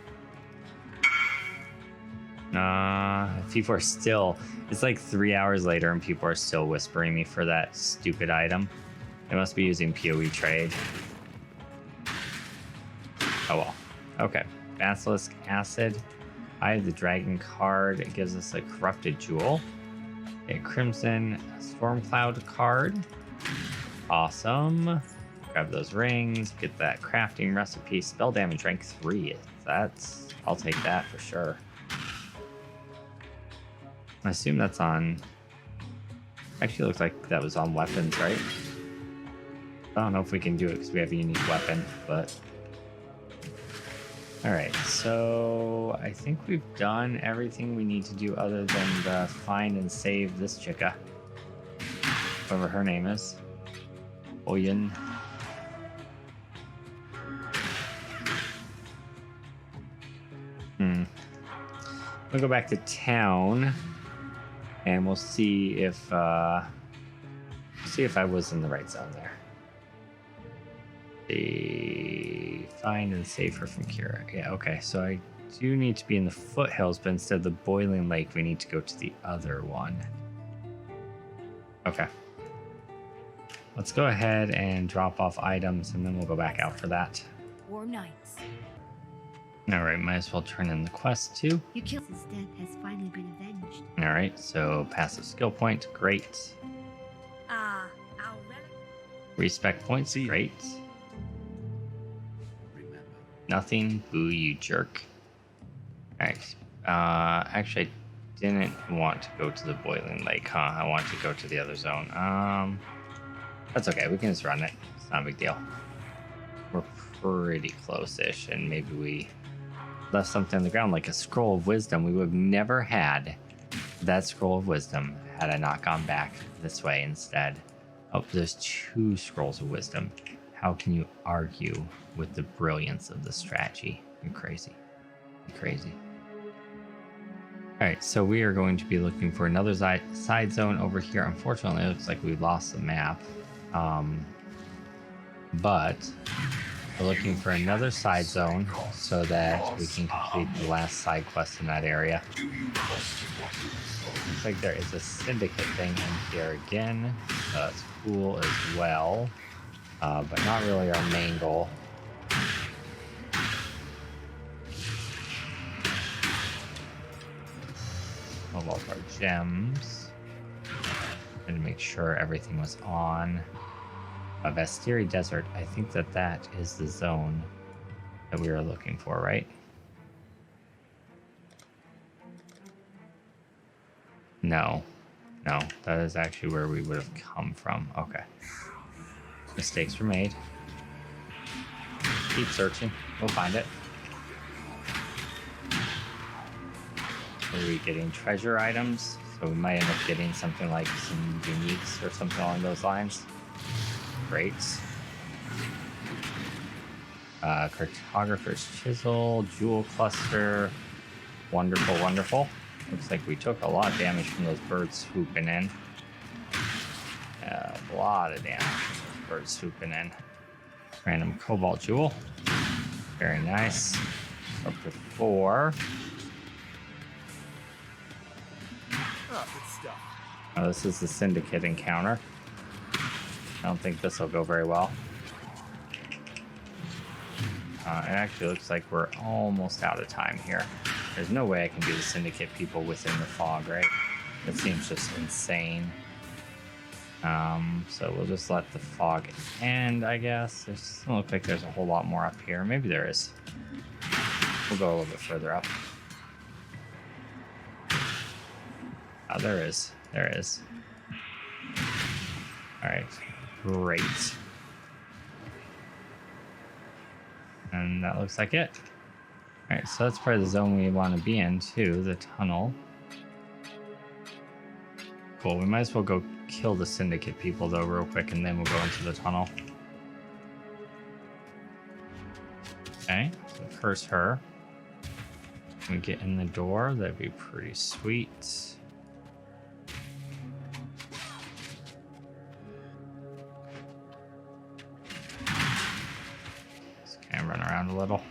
People are still... It's like 3 hours later and people are still whispering me for that stupid item. They must be using POE trade. Oh well. Okay. Basilisk Acid. Eye of the Dragon card. It gives us a Corrupted Jewel. A Crimson Stormcloud card. Awesome. Grab those rings. Get that crafting recipe. Spell damage rank 3. I'll take that for sure. I assume that's on... Actually, it looks like that was on weapons, right? I don't know if we can do it because we have a unique weapon, but... Alright, so I think we've done everything we need to do other than the find and save this chicka. Whatever her name is. Oyen. We'll go back to town and we'll see if I was in the right zone there. The find and save her from Kira. Yeah, okay, so I do need to be in the foothills, but instead of the boiling lake, we need to go to the other one. Okay. Let's go ahead and drop off items, and then we'll go back out for that. Warm nights. Alright, might as well turn in the quest too. Your kill's death has finally been avenged. Alright, so passive skill point, great. Our relic. Respect points, great. Nothing, boo you jerk. Alright, actually I didn't want to go to the boiling lake, huh? I wanted to go to the other zone. That's okay, we can just run it. It's not a big deal. We're pretty close-ish, and maybe we left something on the ground, like a scroll of wisdom. We would have never had that scroll of wisdom had I not gone back this way instead. Oh, there's 2 scrolls of wisdom. How can you argue with the brilliance of the strategy? You're crazy. You're crazy. Alright, so we are going to be looking for another side zone over here. Unfortunately, it looks like we lost the map. But we're looking for another side zone so that we can complete the last side quest in that area. Looks like there is a syndicate thing in here again. That's cool as well, but not really our main goal. Of all our gems and to make sure everything was on. Vestiri Desert, I think that is the zone that we were looking for, right? No, that is actually where we would have come from. Okay, mistakes were made. Keep searching, we'll find it. Are we getting treasure items? So we might end up getting something like some uniques or something along those lines. Great. Cartographer's chisel, jewel cluster. Wonderful, wonderful. Looks like we took a lot of damage from those birds swooping in. A lot of damage from those birds swooping in. Random cobalt jewel. Very nice. Up to 4. Oh, this is the syndicate encounter. I don't think this will go very well. It actually looks like we're almost out of time here. There's no way I can do the syndicate people within the fog, right? It seems just insane. So we'll just let the fog end, I guess. It doesn't look like there's a whole lot more up here. Maybe there is. We'll go a little bit further up. Oh, there is. There is. Alright. Great. And that looks like it. Alright, so that's probably the zone we want to be in, too. The tunnel. Cool. We might as well go kill the syndicate people, though, real quick, and then we'll go into the tunnel. Okay. So curse her. When we get in the door, that'd be pretty sweet. Run around a little.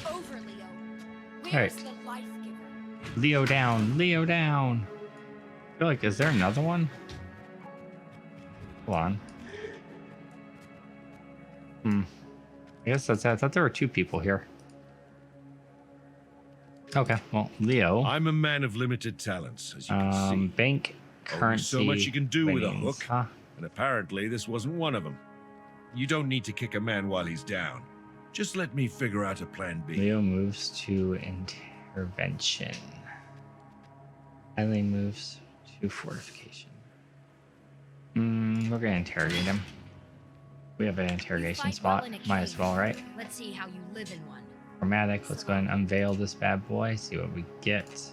Over, Leo. Where's Alright. the life giver? Leo down. Leo down. I feel like, is there another one? Hold on. I guess that's it. I thought there were 2 people here. Okay, well, Leo. I'm a man of limited talents, as you can see. Bank Only currency. so much you can do with a winnings, hook, huh? and apparently this wasn't one of them. You don't need to kick a man while he's down. Just let me figure out a plan B. Leo moves to intervention. Eileen moves to fortification. We're gonna interrogate him. We have an interrogation spot. Might as well, right? Let's see how you live in one. Chromatic. Let's go ahead and unveil this bad boy. See what we get.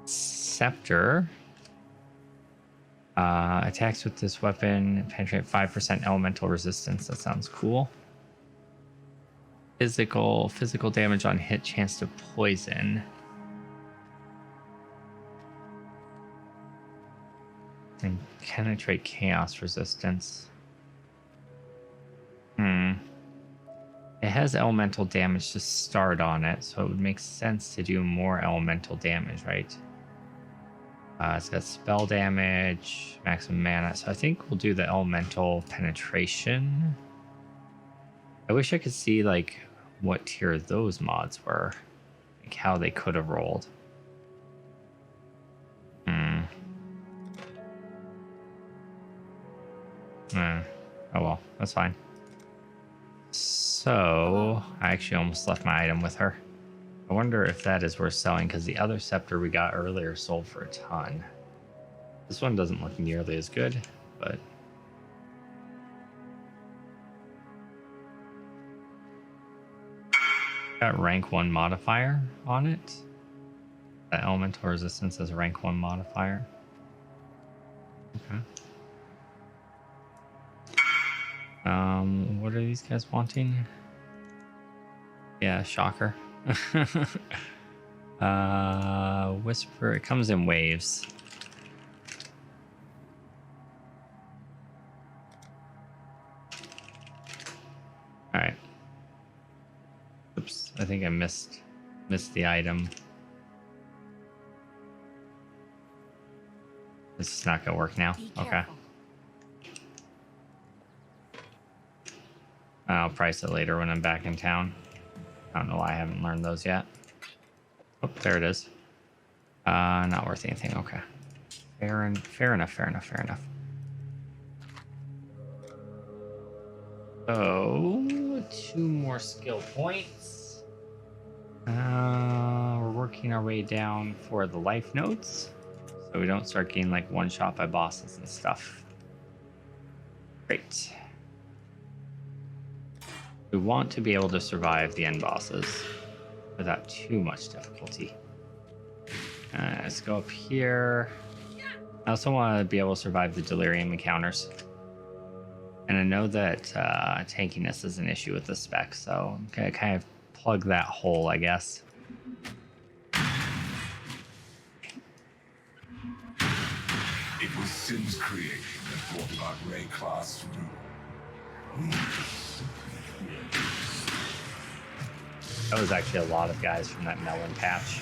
Scepter. Attacks with this weapon penetrate 5% elemental resistance. That sounds cool. Physical damage on hit, chance to poison. And penetrate chaos resistance. It has elemental damage to start on it, so it would make sense to do more elemental damage, right? It's got spell damage, maximum mana, so I think we'll do the elemental penetration. I wish I could see like what tier those mods were, like how they could have rolled. Oh well, that's fine. So, I actually almost left my item with her. I wonder if that is worth selling, because the other scepter we got earlier sold for a ton. This one doesn't look nearly as good, but... Got rank 1 modifier on it. The elemental resistance is a rank 1 modifier. Okay. What are these guys wanting? Yeah, shocker. Whisper, it comes in waves. Alright. Oops, I think I missed the item. This is not gonna work now. Be Okay. careful. I'll price it later when I'm back in town. I don't know why I haven't learned those yet. Oh, there it is. Not worth anything. Okay. Fair enough. So, 2 more skill points. We're working our way down for the life nodes, so we don't start getting like one shot by bosses and stuff. Great. We want to be able to survive the end bosses without too much difficulty. Let's go up here. I also want to be able to survive the Delirium encounters. And I know that tankiness is an issue with the spec, so I'm going to kind of plug that hole, I guess. It was Sin's creation that brought about Ray class through. That was actually a lot of guys from that melon patch.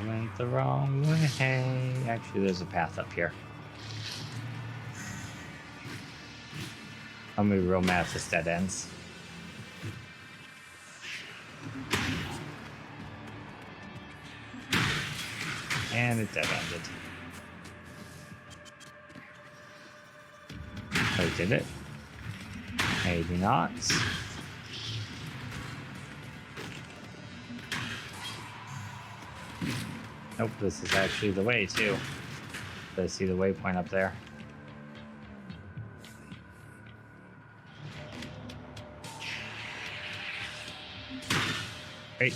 Went the wrong way. Actually, there's a path up here. I'm gonna be real mad if this dead ends. And it dead ended. Oh, did it? Maybe not. Nope, this is actually the way too. I see the waypoint up there. Great.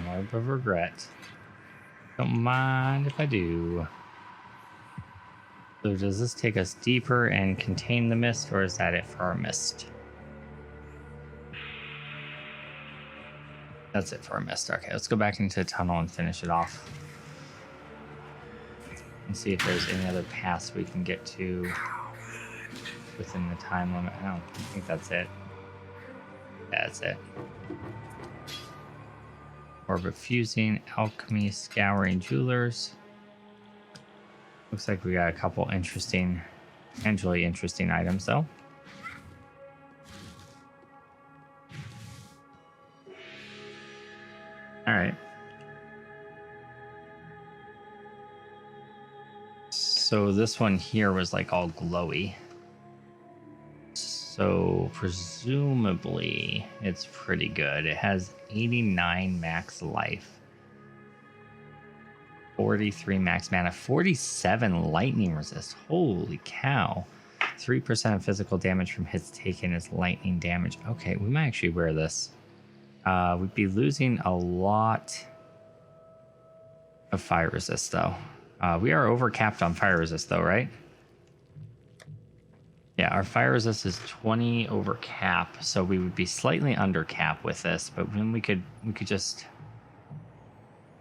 Orb of regret. Don't mind if I do. So does this take us deeper and contain the mist, or is that it for our mist? That's it for our mist. Okay, let's go back into the tunnel and finish it off. And see if there's any other paths we can get to within the time limit. I don't think that's it. Yeah, that's it. Orbit fusing, alchemy, scouring, jewelers. Looks like we got a couple potentially interesting items though. All right. So this one here was like all glowy. So presumably it's pretty good. It has 89 max life, 43 max mana, 47 lightning resist. Holy cow. 3% of physical damage from hits taken is lightning damage. Okay, we might actually wear this. We'd be losing a lot of fire resist though. We are over capped on fire resist though, right? Yeah, our fire resist is 20 over cap, so we would be slightly under cap with this, but then we could just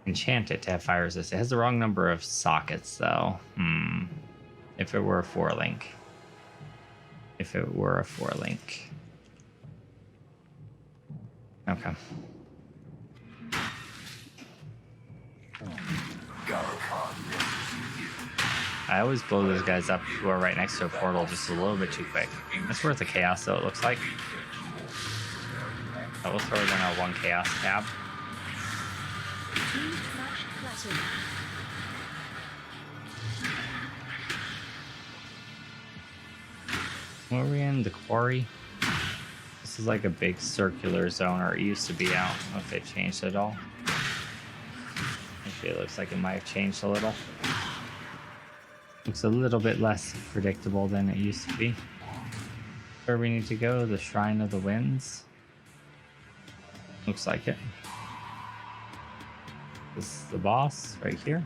enchant it to have fire resist. It has the wrong number of sockets though. If it were a 4-link. If it were a 4-link. Okay. I always blow those guys up who are right next to a portal just a little bit too quick. It's worth a chaos though, it looks like. I will throw it in our 1 chaos tab. Too much clutter. Where are we in? The quarry? This is like a big circular zone, or it used to be. I don't know if they've changed at all. Actually, it looks like it might have changed a little. Looks a little bit less predictable than it used to be. Where we need to go? The Shrine of the Winds. Looks like it. This is the boss right here.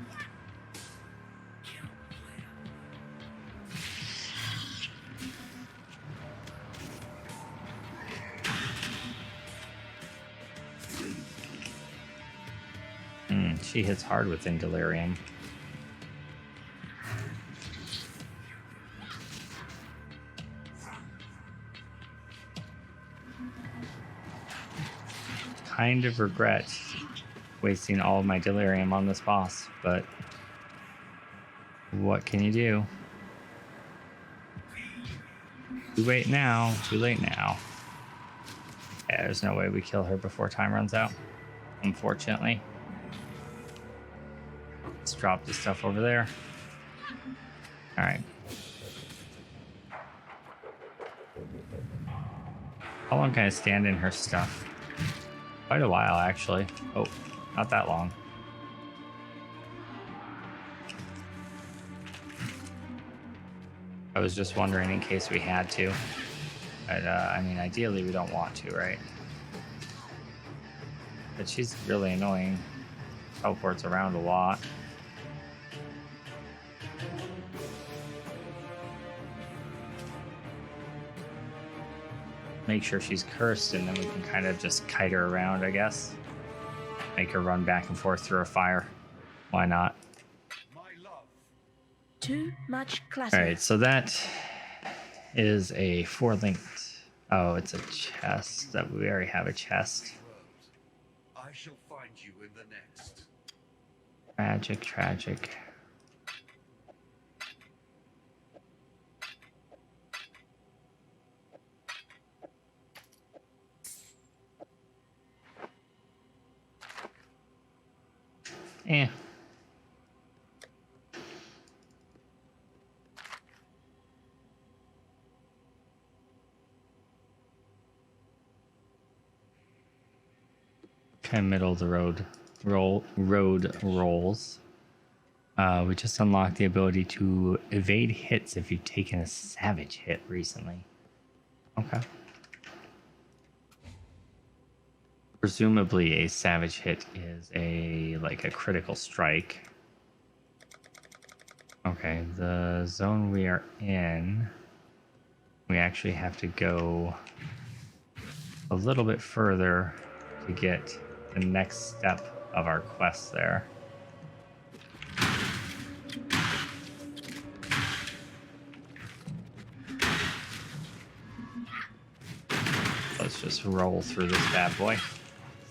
She hits hard within Delirium. Kind of regret wasting all of my Delirium on this boss, but what can you do? Too late now, too late now. Yeah, there's no way we kill her before time runs out, unfortunately. Let's drop this stuff over there. All right. How long can I stand in her stuff? Quite a while, actually. Oh, not that long. I was just wondering in case we had to. But, I mean, ideally we don't want to, right? But she's really annoying. Teleports around a lot. Make sure she's cursed, and then we can kind of just kite her around, I guess. Make her run back and forth through a fire. Why not? Too much clutter. Alright, so that is a 4-linked... Oh, it's a chest. That we already have a chest. I shall find you in the next. Tragic, tragic. Eh. Kind of middle of the road rolls. We just unlocked the ability to evade hits if you've taken a savage hit recently. Okay. Presumably a savage hit is a critical strike. Okay, the zone we are in, we actually have to go a little bit further to get the next step of our quest there. Let's just roll through this bad boy.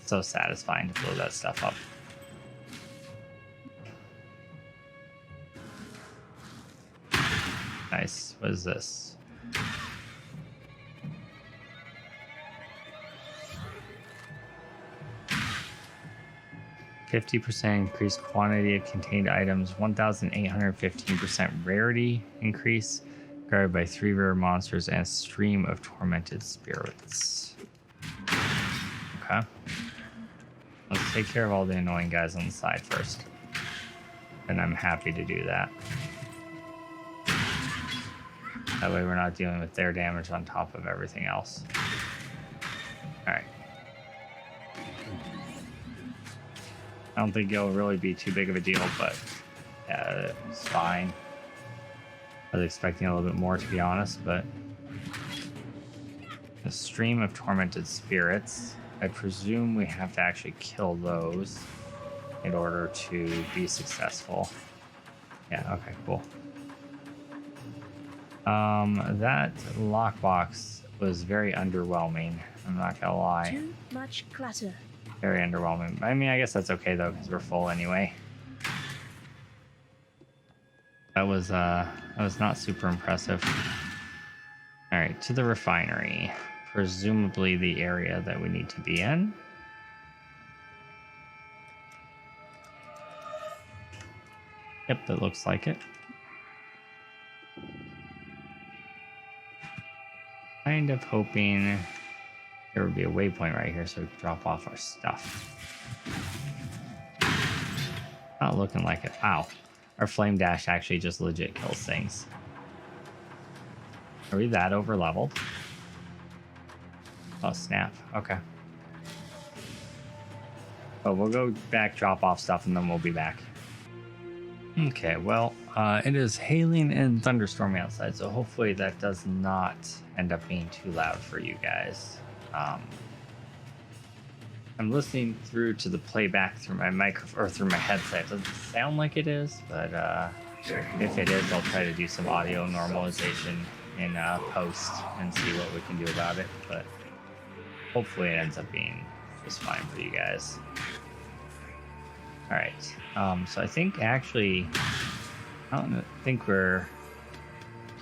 So satisfying to blow that stuff up. Nice. What is this? %50 increased quantity of contained items, 1,815% rarity increase, guarded by 3 rare monsters and a stream of tormented spirits. Okay. Let's take care of all the annoying guys on the side first. And I'm happy to do that. That way we're not dealing with their damage on top of everything else. Alright. I don't think it'll really be too big of a deal, but yeah, it's fine. I was expecting a little bit more, to be honest, but... A stream of tormented spirits. I presume we have to actually kill those in order to be successful. Yeah, okay, cool. That lockbox was very underwhelming. I'm not gonna lie. Too much clutter. Very underwhelming. I mean, I guess that's okay though, because we're full anyway. That was not super impressive. All right, to the refinery. Presumably the area that we need to be in. Yep, that looks like it. Kind of hoping there would be a waypoint right here so we could drop off our stuff. Not looking like it. Ow. Our flame dash actually just legit kills things. Are we that over leveled? Oh, snap. Okay. Oh, we'll go back, drop off stuff, and then we'll be back. Okay, well, it is hailing and thunderstorming outside, so hopefully that does not end up being too loud for you guys. I'm listening through to the playback through my microphone or through my headset. It doesn't sound like it is, but if it is, I'll try to do some audio normalization in post and see what we can do about it. But hopefully, it ends up being just fine for you guys. All right. So I think actually, I don't think we're.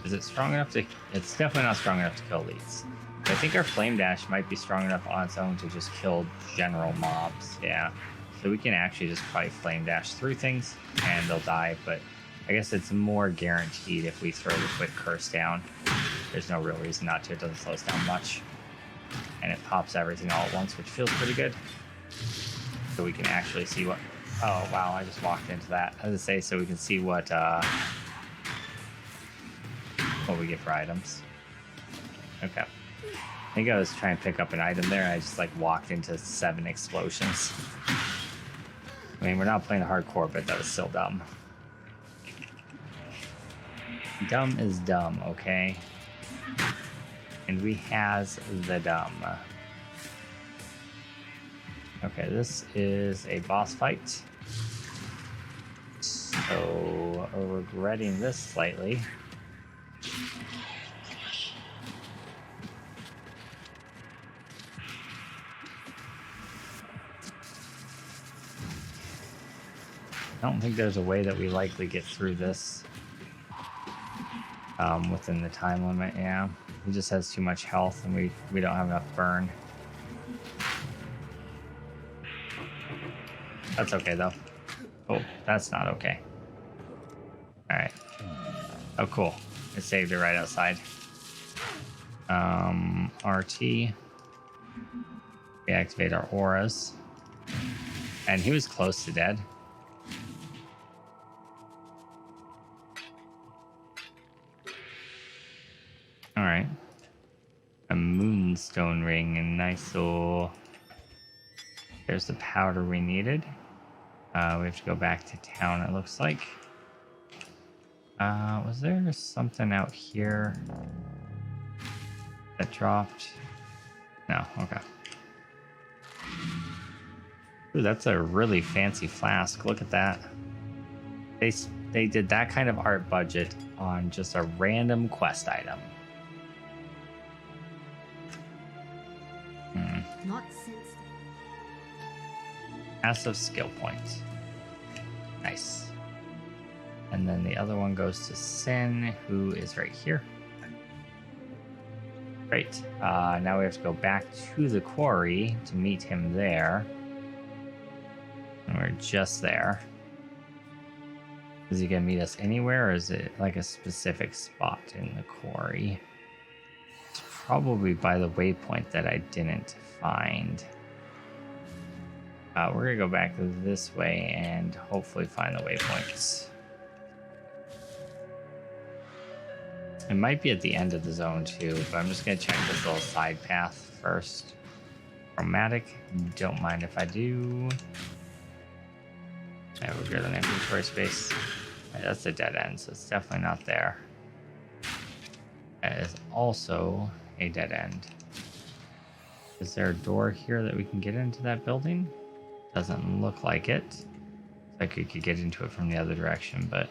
Is it strong enough to? It's definitely not strong enough to kill elites. I think our flame dash might be strong enough on its own to just kill general mobs. Yeah. So we can actually just probably flame dash through things and they'll die. But I guess it's more guaranteed if we throw the quick curse down. There's no real reason not to. It doesn't slow us down much. And it pops everything all at once, which feels pretty good. So we can actually see what... Oh, wow. I just walked into that. As I say, so we can see what we get for items. Okay. I think I was trying to pick up an item there. I just like walked into 7 explosions. I mean, we're not playing hardcore, but that was still dumb. Dumb is dumb, okay? And we has the dumb. Okay, this is a boss fight. So, regretting this slightly. I don't think there's a way that we likely get through this within the time limit. Yeah, he just has too much health and we don't have enough burn. That's okay though. Oh, that's not okay. All right. Oh, cool. It saved it right outside. RT. We activate our auras. And he was close to dead. All right. A moonstone ring and nice little... There's the powder we needed. We have to go back to town, it looks like. Was there something out here that dropped? No, okay. Ooh, that's a really fancy flask. Look at that. They did that kind of art budget on just a random quest item. Not since Massive skill point. Nice. And then the other one goes to Sin, who is right here. Great. Now we have to go back to the quarry to meet him there. And we're just there. Is he going to meet us anywhere, or is it like a specific spot in the quarry? It's probably by the waypoint that I didn't find. We're going to go back this way and hopefully find the waypoints. It might be at the end of the zone too, but I'm just going to check this little side path first. Chromatic, don't mind if I do. Yeah, we're good on inventory space. Right, that's a dead end, so it's definitely not there. That is also a dead end. Is there a door here that we can get into that building? Doesn't look like it. It's like we could get into it from the other direction, but...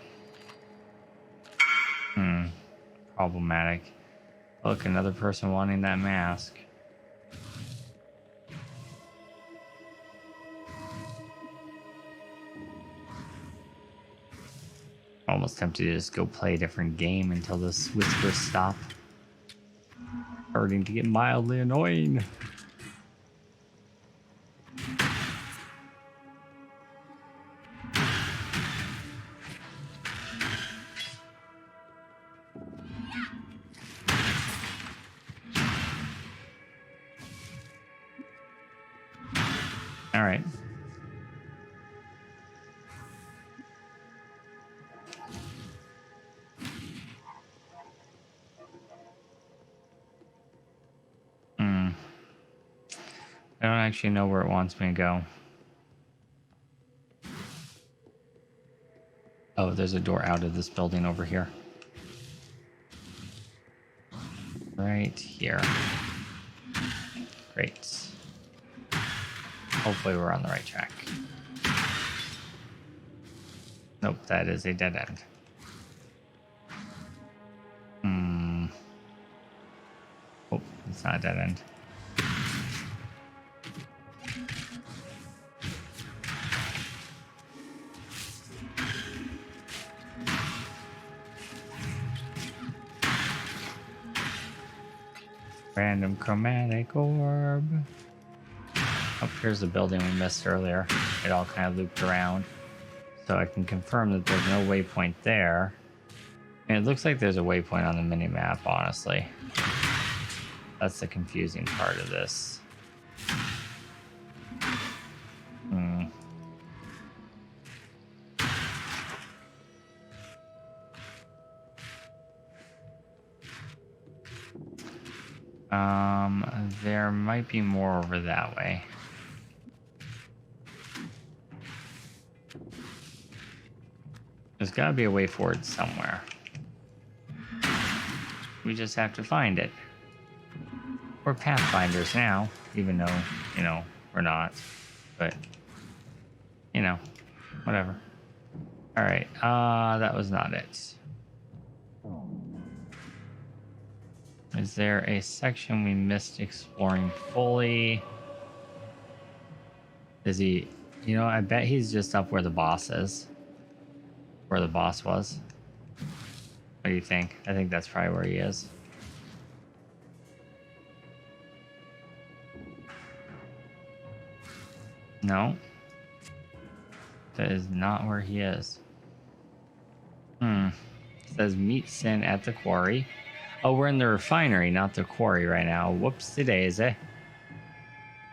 problematic. Look, another person wanting that mask. Almost tempted to just go play a different game until this whispers stop. Starting to get mildly annoying. All right. I don't actually know where it wants me to go. Oh, there's a door out of this building over here. Right here. Great. Hopefully we're on the right track. Nope, that is a dead end. Oh, it's not a dead end. Random chromatic orb. Oh, here's the building we missed earlier. It all kind of looped around. So I can confirm that there's no waypoint there. And it looks like there's a waypoint on the mini-map, honestly. That's the confusing part of this. There might be more over that way. There's got to be a way forward somewhere. We just have to find it. We're pathfinders now, even though, you know, we're not. But, you know, whatever. Alright, that was not it. Is there a section we missed exploring fully? Is he... You know, I bet he's just up where the boss is. Where the boss was. What do you think? I think that's probably where he is. No. That is not where he is. It says meet Sin at the quarry. Oh, we're in the refinery, not the quarry right now. Whoopsie-daisy.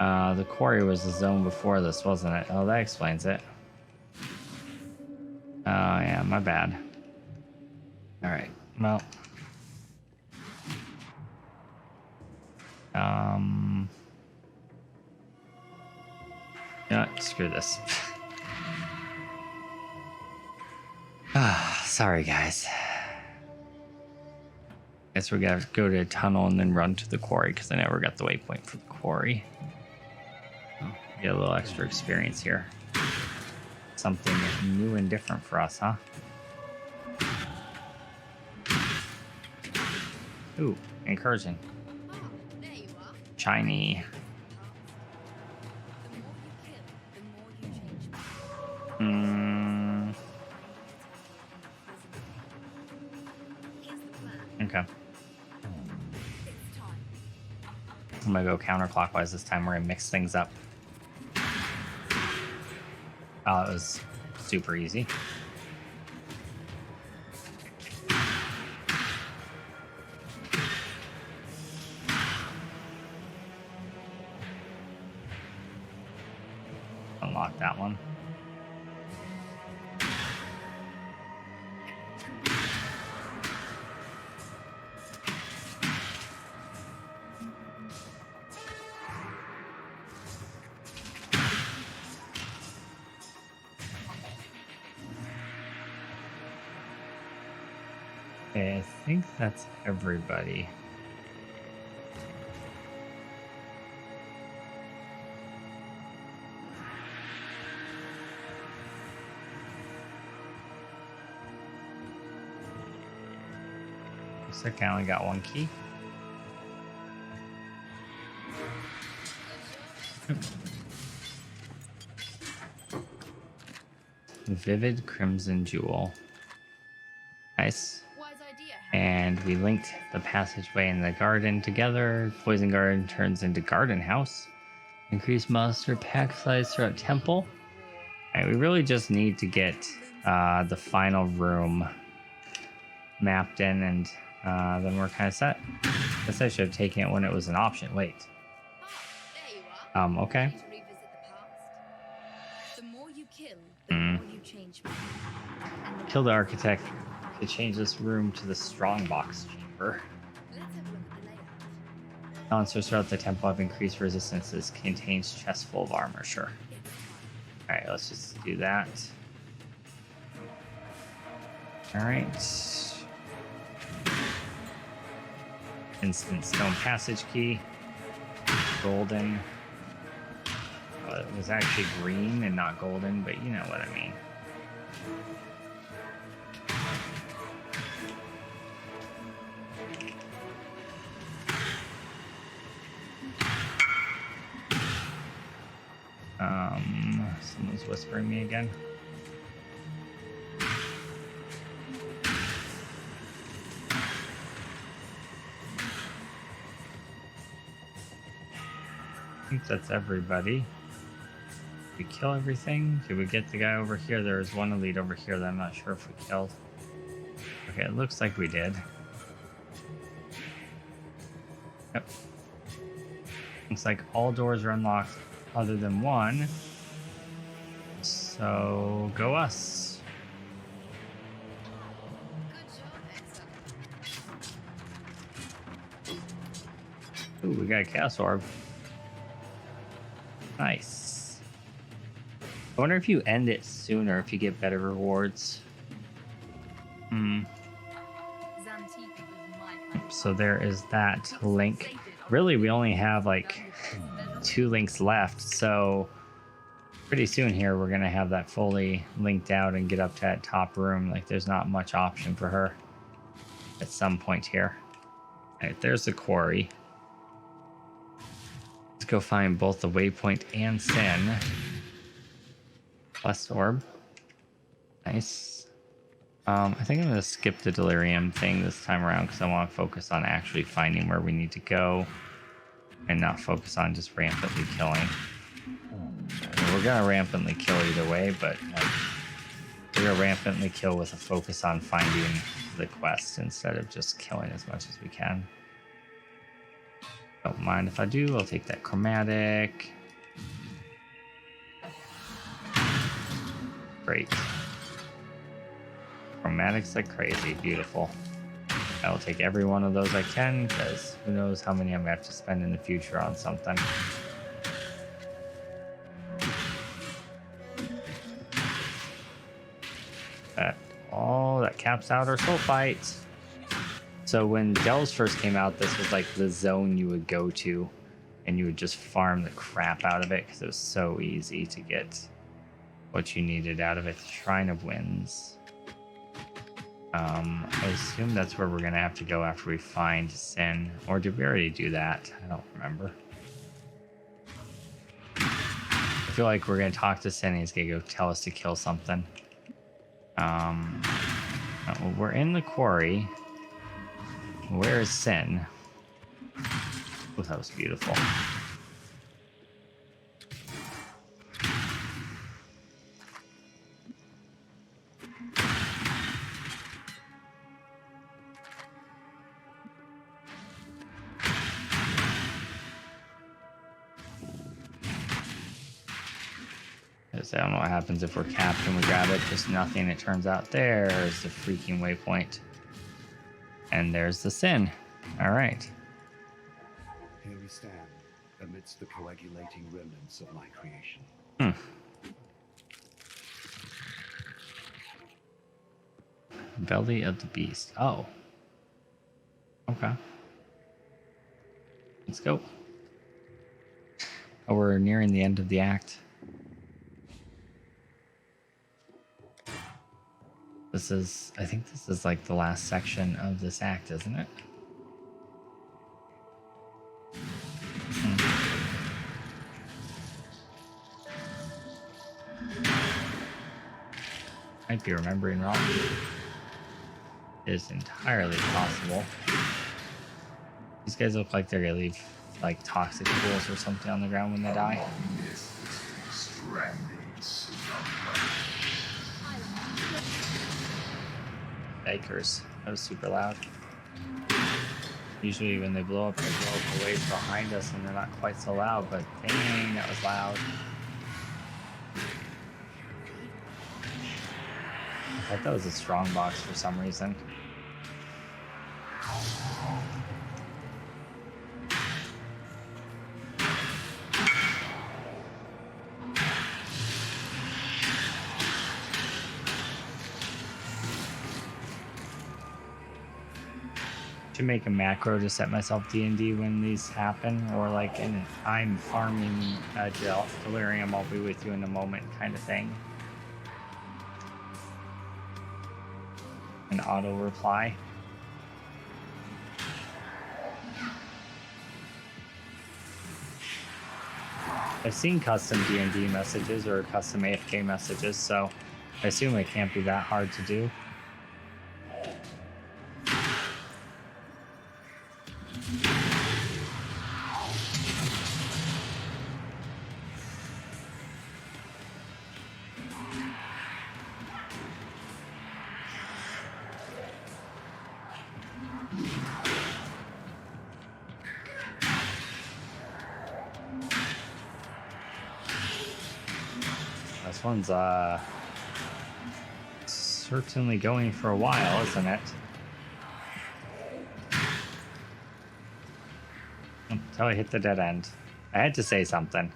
The quarry was the zone before this, wasn't it? Oh, that explains it. Oh, yeah, my bad. Alright, well. You know what? Screw this. Sorry, guys. Guess we gotta go to a tunnel and then run to the quarry because I never got the waypoint for the quarry. Oh, get a little extra experience here. Something new and different for us, huh? Ooh, encouraging. Oh, there you are. Shiny. The more you kill, the more you change. Here's the plan. Okay. It's time. I'm gonna go counterclockwise this time. We're gonna mix things up. Oh, it was super easy. Unlock that one. Okay, I think that's everybody. Looks like I only got one key. Vivid Crimson Jewel. Nice. Wise idea. And we linked the passageway and the garden together. Poison garden turns into garden house. Increase monster pack size throughout temple. Alright, we really just need to get the final room mapped in, and then we're kind of set. Guess I should have taken it when it was an option. Wait. There you are. Okay. Ready to revisit the past? The more you kill, the more you change. And the Kill the architect to change this room to the strongbox chamber. Let's have a look at the layout. Monsters throughout the temple have increased resistances. Contains chest full of armor. Sure. Alright, let's just do that. Alright. Instant stone passage key. Golden. Well, it was actually green and not golden, but you know what I mean. Someone's whispering me again. I think that's everybody. Did we kill everything? Did we get the guy over here? There was one elite over here that I'm not sure if we killed. Okay, it looks like we did. Yep. Looks like all doors are unlocked other than one. So, go us. good job, Exile. Ooh, we got a chaos orb. Nice. I wonder if you end it sooner, if you get better rewards. Zanthyst was my kind. So there is that link. Really, we only have like 2 links left, so pretty soon here we're gonna have that fully linked out and get up to that top room. Like, there's not much option for her at some point here. Alright, there's the quarry. Let's go find both the waypoint and Sin. Plus orb. Nice. I think I'm gonna skip the Delirium thing this time around because I want to focus on actually finding where we need to go and not focus on just rampantly killing. I mean, we're gonna rampantly kill either way, but like, we're gonna rampantly kill with a focus on finding the quest instead of just killing as much as we can. Don't mind if I do. I'll take that chromatic. Great. Chromatics like crazy. Beautiful. I will take every one of those I can, because who knows how many I'm gonna have to spend in the future on something. That caps out our soul fight. So when Dells first came out, this was like the zone you would go to, and you would just farm the crap out of it because it was so easy to get what you needed out of it. Shrine of Winds. I assume that's where we're gonna have to go after we find Sin, or did we already do that? I don't remember. I feel like we're gonna talk to Sin and he's gonna go tell us to kill something. We're in the quarry. Where is Sin? Oh, that was beautiful. I don't know what happens if we're capped and we grab it. Just nothing. It turns out there's the freaking waypoint. And there's the Sin. All right. Here we stand, amidst the coagulating remnants of my creation. Belly of the Beast. Oh. Okay. Let's go. Oh, we're nearing the end of the act. I think this is like the last section of this act, isn't it? Might be remembering wrong. is entirely possible. These guys look like they're gonna leave like toxic pools or something on the ground when they die. Yikers, that was super loud. Usually when they blow up the waves behind us and they're not quite so loud, but dang, that was loud. I thought that was a strong box for some reason. To make a macro to set myself D&D when these happen, or like in I'm farming Delirium, I'll be with you in a moment kind of thing. An auto reply. I've seen custom D&D messages or custom AFK messages, so I assume it can't be that hard to do. This one's certainly going for a while, isn't it? Until I hit the dead end. I had to say something.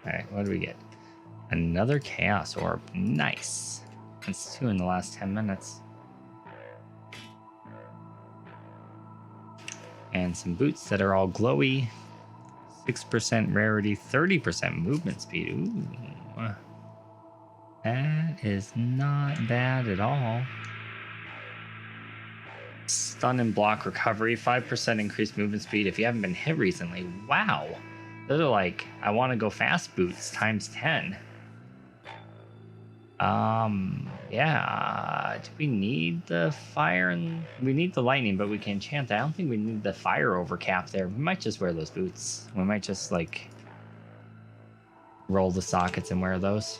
Alright, what do we get? Another Chaos Orb. Nice. That's 2 in the last 10 minutes. And some boots that are all glowy. 6% rarity, 30% movement speed. Ooh. That is not bad at all. Stun and block recovery, 5% increased movement speed if you haven't been hit recently. Wow. Those are like, I want to go fast boots times 10. Yeah, do we need the fire? And we need the lightning, but we can enchant that. I don't think we need the fire overcap there. We might just wear those boots. We might just like roll the sockets and wear those.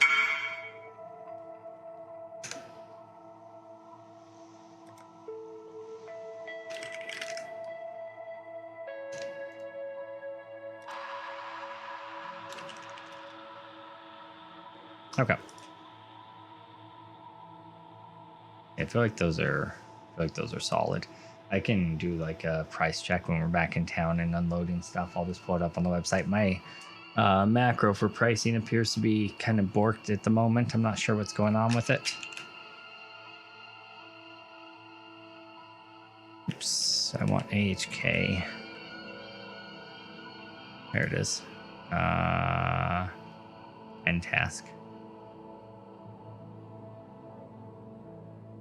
Okay. I feel like those are solid. I can do like a price check when we're back in town and unloading stuff. I'll just pull it up on the website. My macro for pricing appears to be kind of borked at the moment. I'm not sure what's going on with it. Oops, I want AHK. There it is. End task.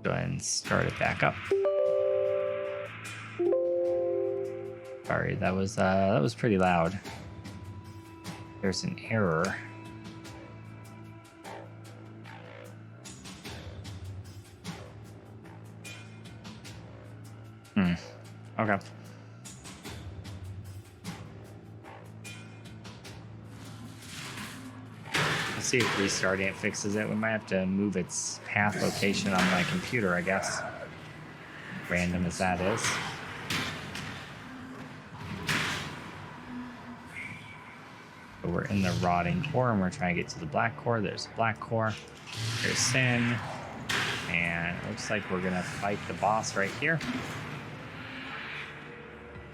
Go ahead and start it back up. Sorry, that was pretty loud. There's an error. Okay. Let's see if restarting it fixes it. We might have to move its path location on my computer, I guess. Random as that is. So we're in the rotting core and we're trying to get to the black core. There's black core. There's sin. And it looks like we're gonna fight the boss right here.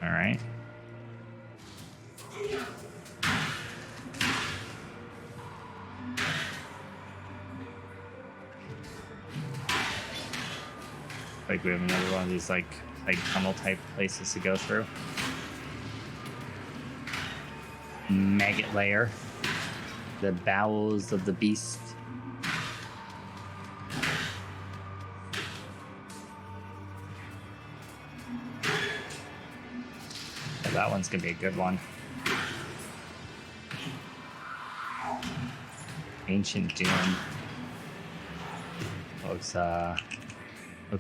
All right. Like we have another one of these like tunnel type places to go through. Maggot layer. The bowels of the beast. Yeah, that one's gonna be a good one. Ancient Doom. Looks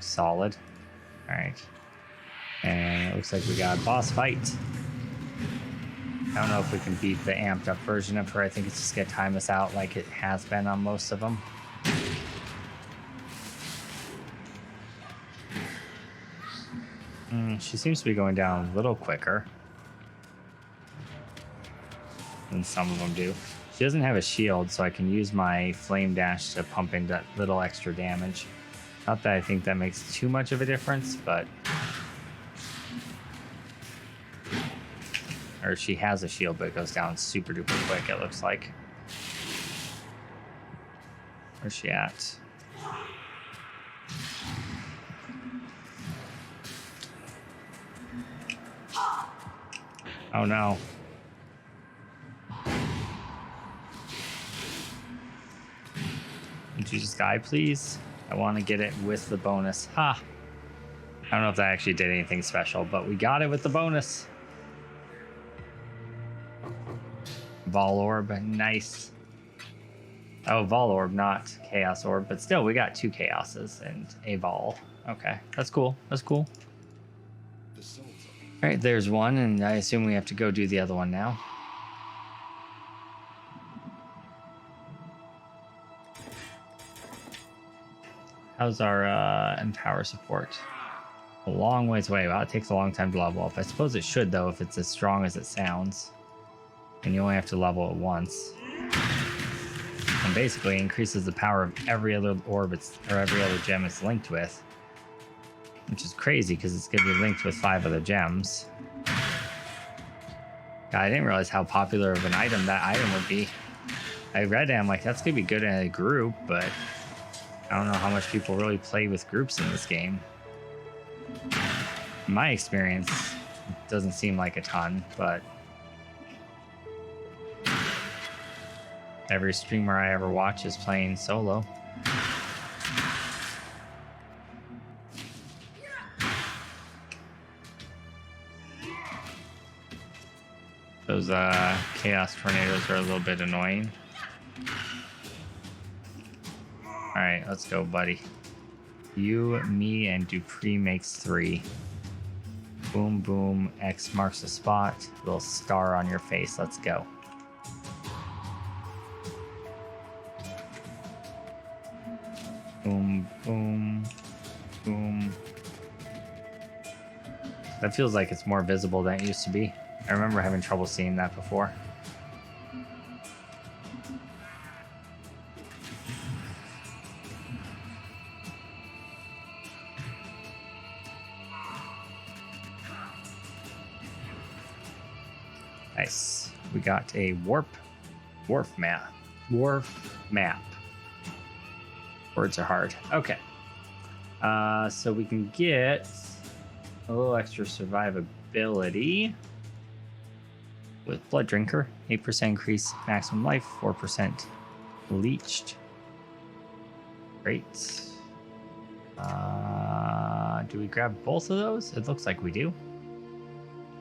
solid. Alright. And it looks like we got a boss fight. I don't know if we can beat the amped up version of her. I think it's just gonna time us out like it has been on most of them. She seems to be going down a little quicker than some of them do. She doesn't have a shield, so I can use my flame dash to pump in that little extra damage. Not that I think that makes too much of a difference, but... Or she has a shield, but it goes down super duper quick, it looks like. Where's she at? Oh no. Would you just die, please? I want to get it with the bonus. Ha! I don't know if that actually did anything special, but we got it with the bonus. Vol Orb, nice. Oh, Vol Orb, not Chaos Orb, but still, we got 2 Chaoses and a Vol. Okay, that's cool. That's cool. All right, there's one, and I assume we have to go do the other one now. How's our Empower support? A long ways away. Wow, it takes a long time to level up. I suppose it should, though, if it's as strong as it sounds. And you only have to level it once. And basically increases the power of every other orb or every other gem it's linked with. Which is crazy because it's going to be linked with 5 other gems. God, I didn't realize how popular of an item that item would be. I read it, I'm like, that's going to be good in a group, but I don't know how much people really play with groups in this game. In my experience, it doesn't seem like a ton, but every streamer I ever watch is playing solo. Those chaos tornadoes are a little bit annoying. Alright, let's go, buddy. You, me, and Dupree makes 3. Boom, boom. X marks the spot. Little star on your face. Let's go. Boom, boom, boom. That feels like it's more visible than it used to be. I remember having trouble seeing that before. Nice. We got a wharf map. Words are hard. Okay. So we can get a little extra survivability with Blood Drinker. 8% increase maximum life, 4% leeched. Great. Do we grab both of those? It looks like we do.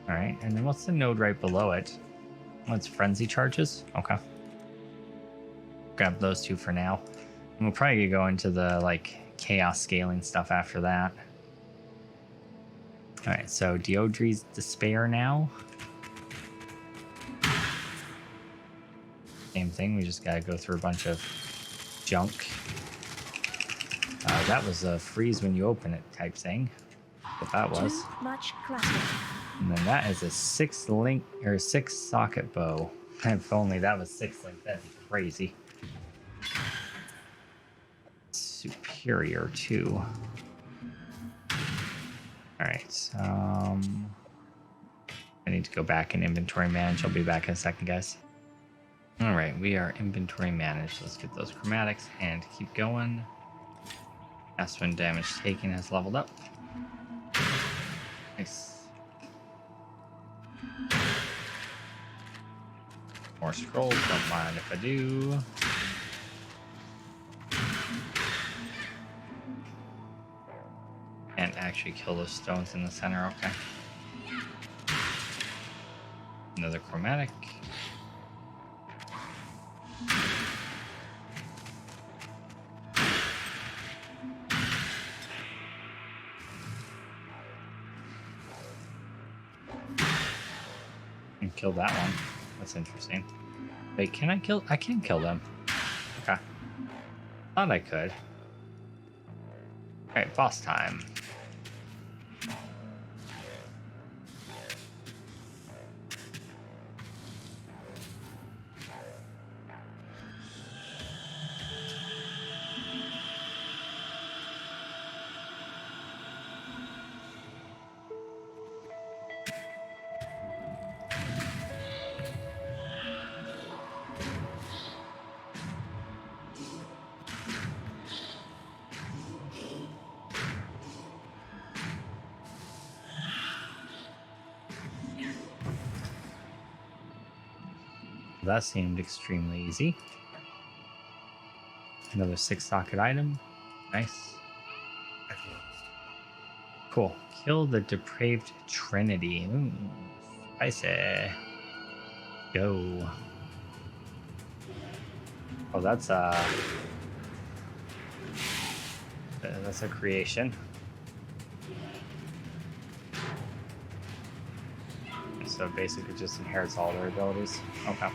All right, and then what's the node right below it? Oh, it's frenzy charges. Okay. Grab those 2 for now. And we'll probably go into the like chaos scaling stuff after that. All right, so Deodri's Despair now. Same thing, we just gotta go through a bunch of junk. That was a freeze when you open it type thing. What that was. Too much clutter. And then that is a 6-link or 6-socket bow. If only that was 6-link, that'd be crazy. Superior too. All right. I need to go back and inventory manage. I'll be back in a second, guys. All right, we are inventory managed. Let's get those chromatics and keep going. Aspen damage taken has leveled up. Nice. More scrolls, don't mind if I do. Can't actually kill those stones in the center, okay. Another chromatic. And kill that one. That's interesting. Wait, can I kill? I can kill them. Okay. Thought I could. Alright, boss time. That seemed extremely easy. Another 6-socket item. Nice. At last. Cool. Kill the depraved trinity. Ooh, spicy. Go. Oh, that's a creation. So basically just inherits all their abilities. Okay.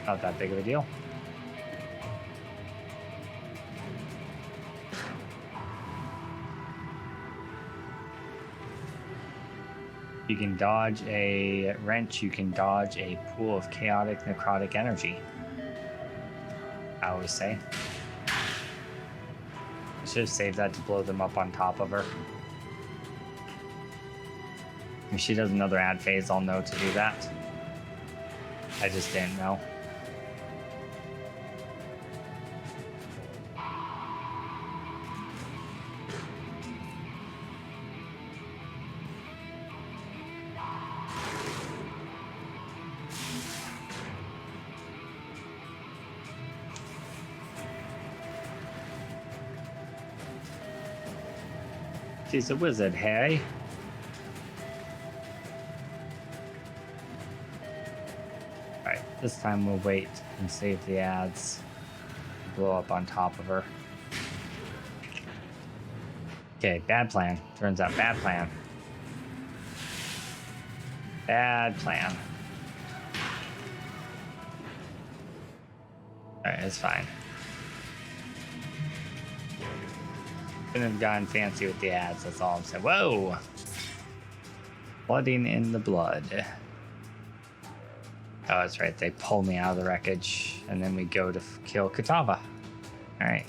Not that big of a deal. You can dodge a wrench, you can dodge a pool of chaotic necrotic energy. I always say. I should have saved that to blow them up on top of her. If she does another ad phase, I'll know to do that. I just didn't know. She's a wizard, hey? Alright, this time we'll wait and save the ads. Blow up on top of her. Okay, bad plan. Turns out bad plan. Bad plan. Alright, it's fine. Couldn't have gone fancy with the ads, that's all I'm saying. Whoa! Flooding in the blood. Oh, that's right, they pull me out of the wreckage, and then we go to kill Katava. Alright.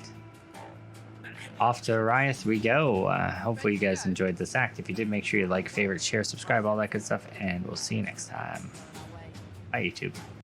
Off to Oriath we go. Hopefully you guys enjoyed this act. If you did, make sure you like, favorite, share, subscribe, all that good stuff, and we'll see you next time. Bye, YouTube.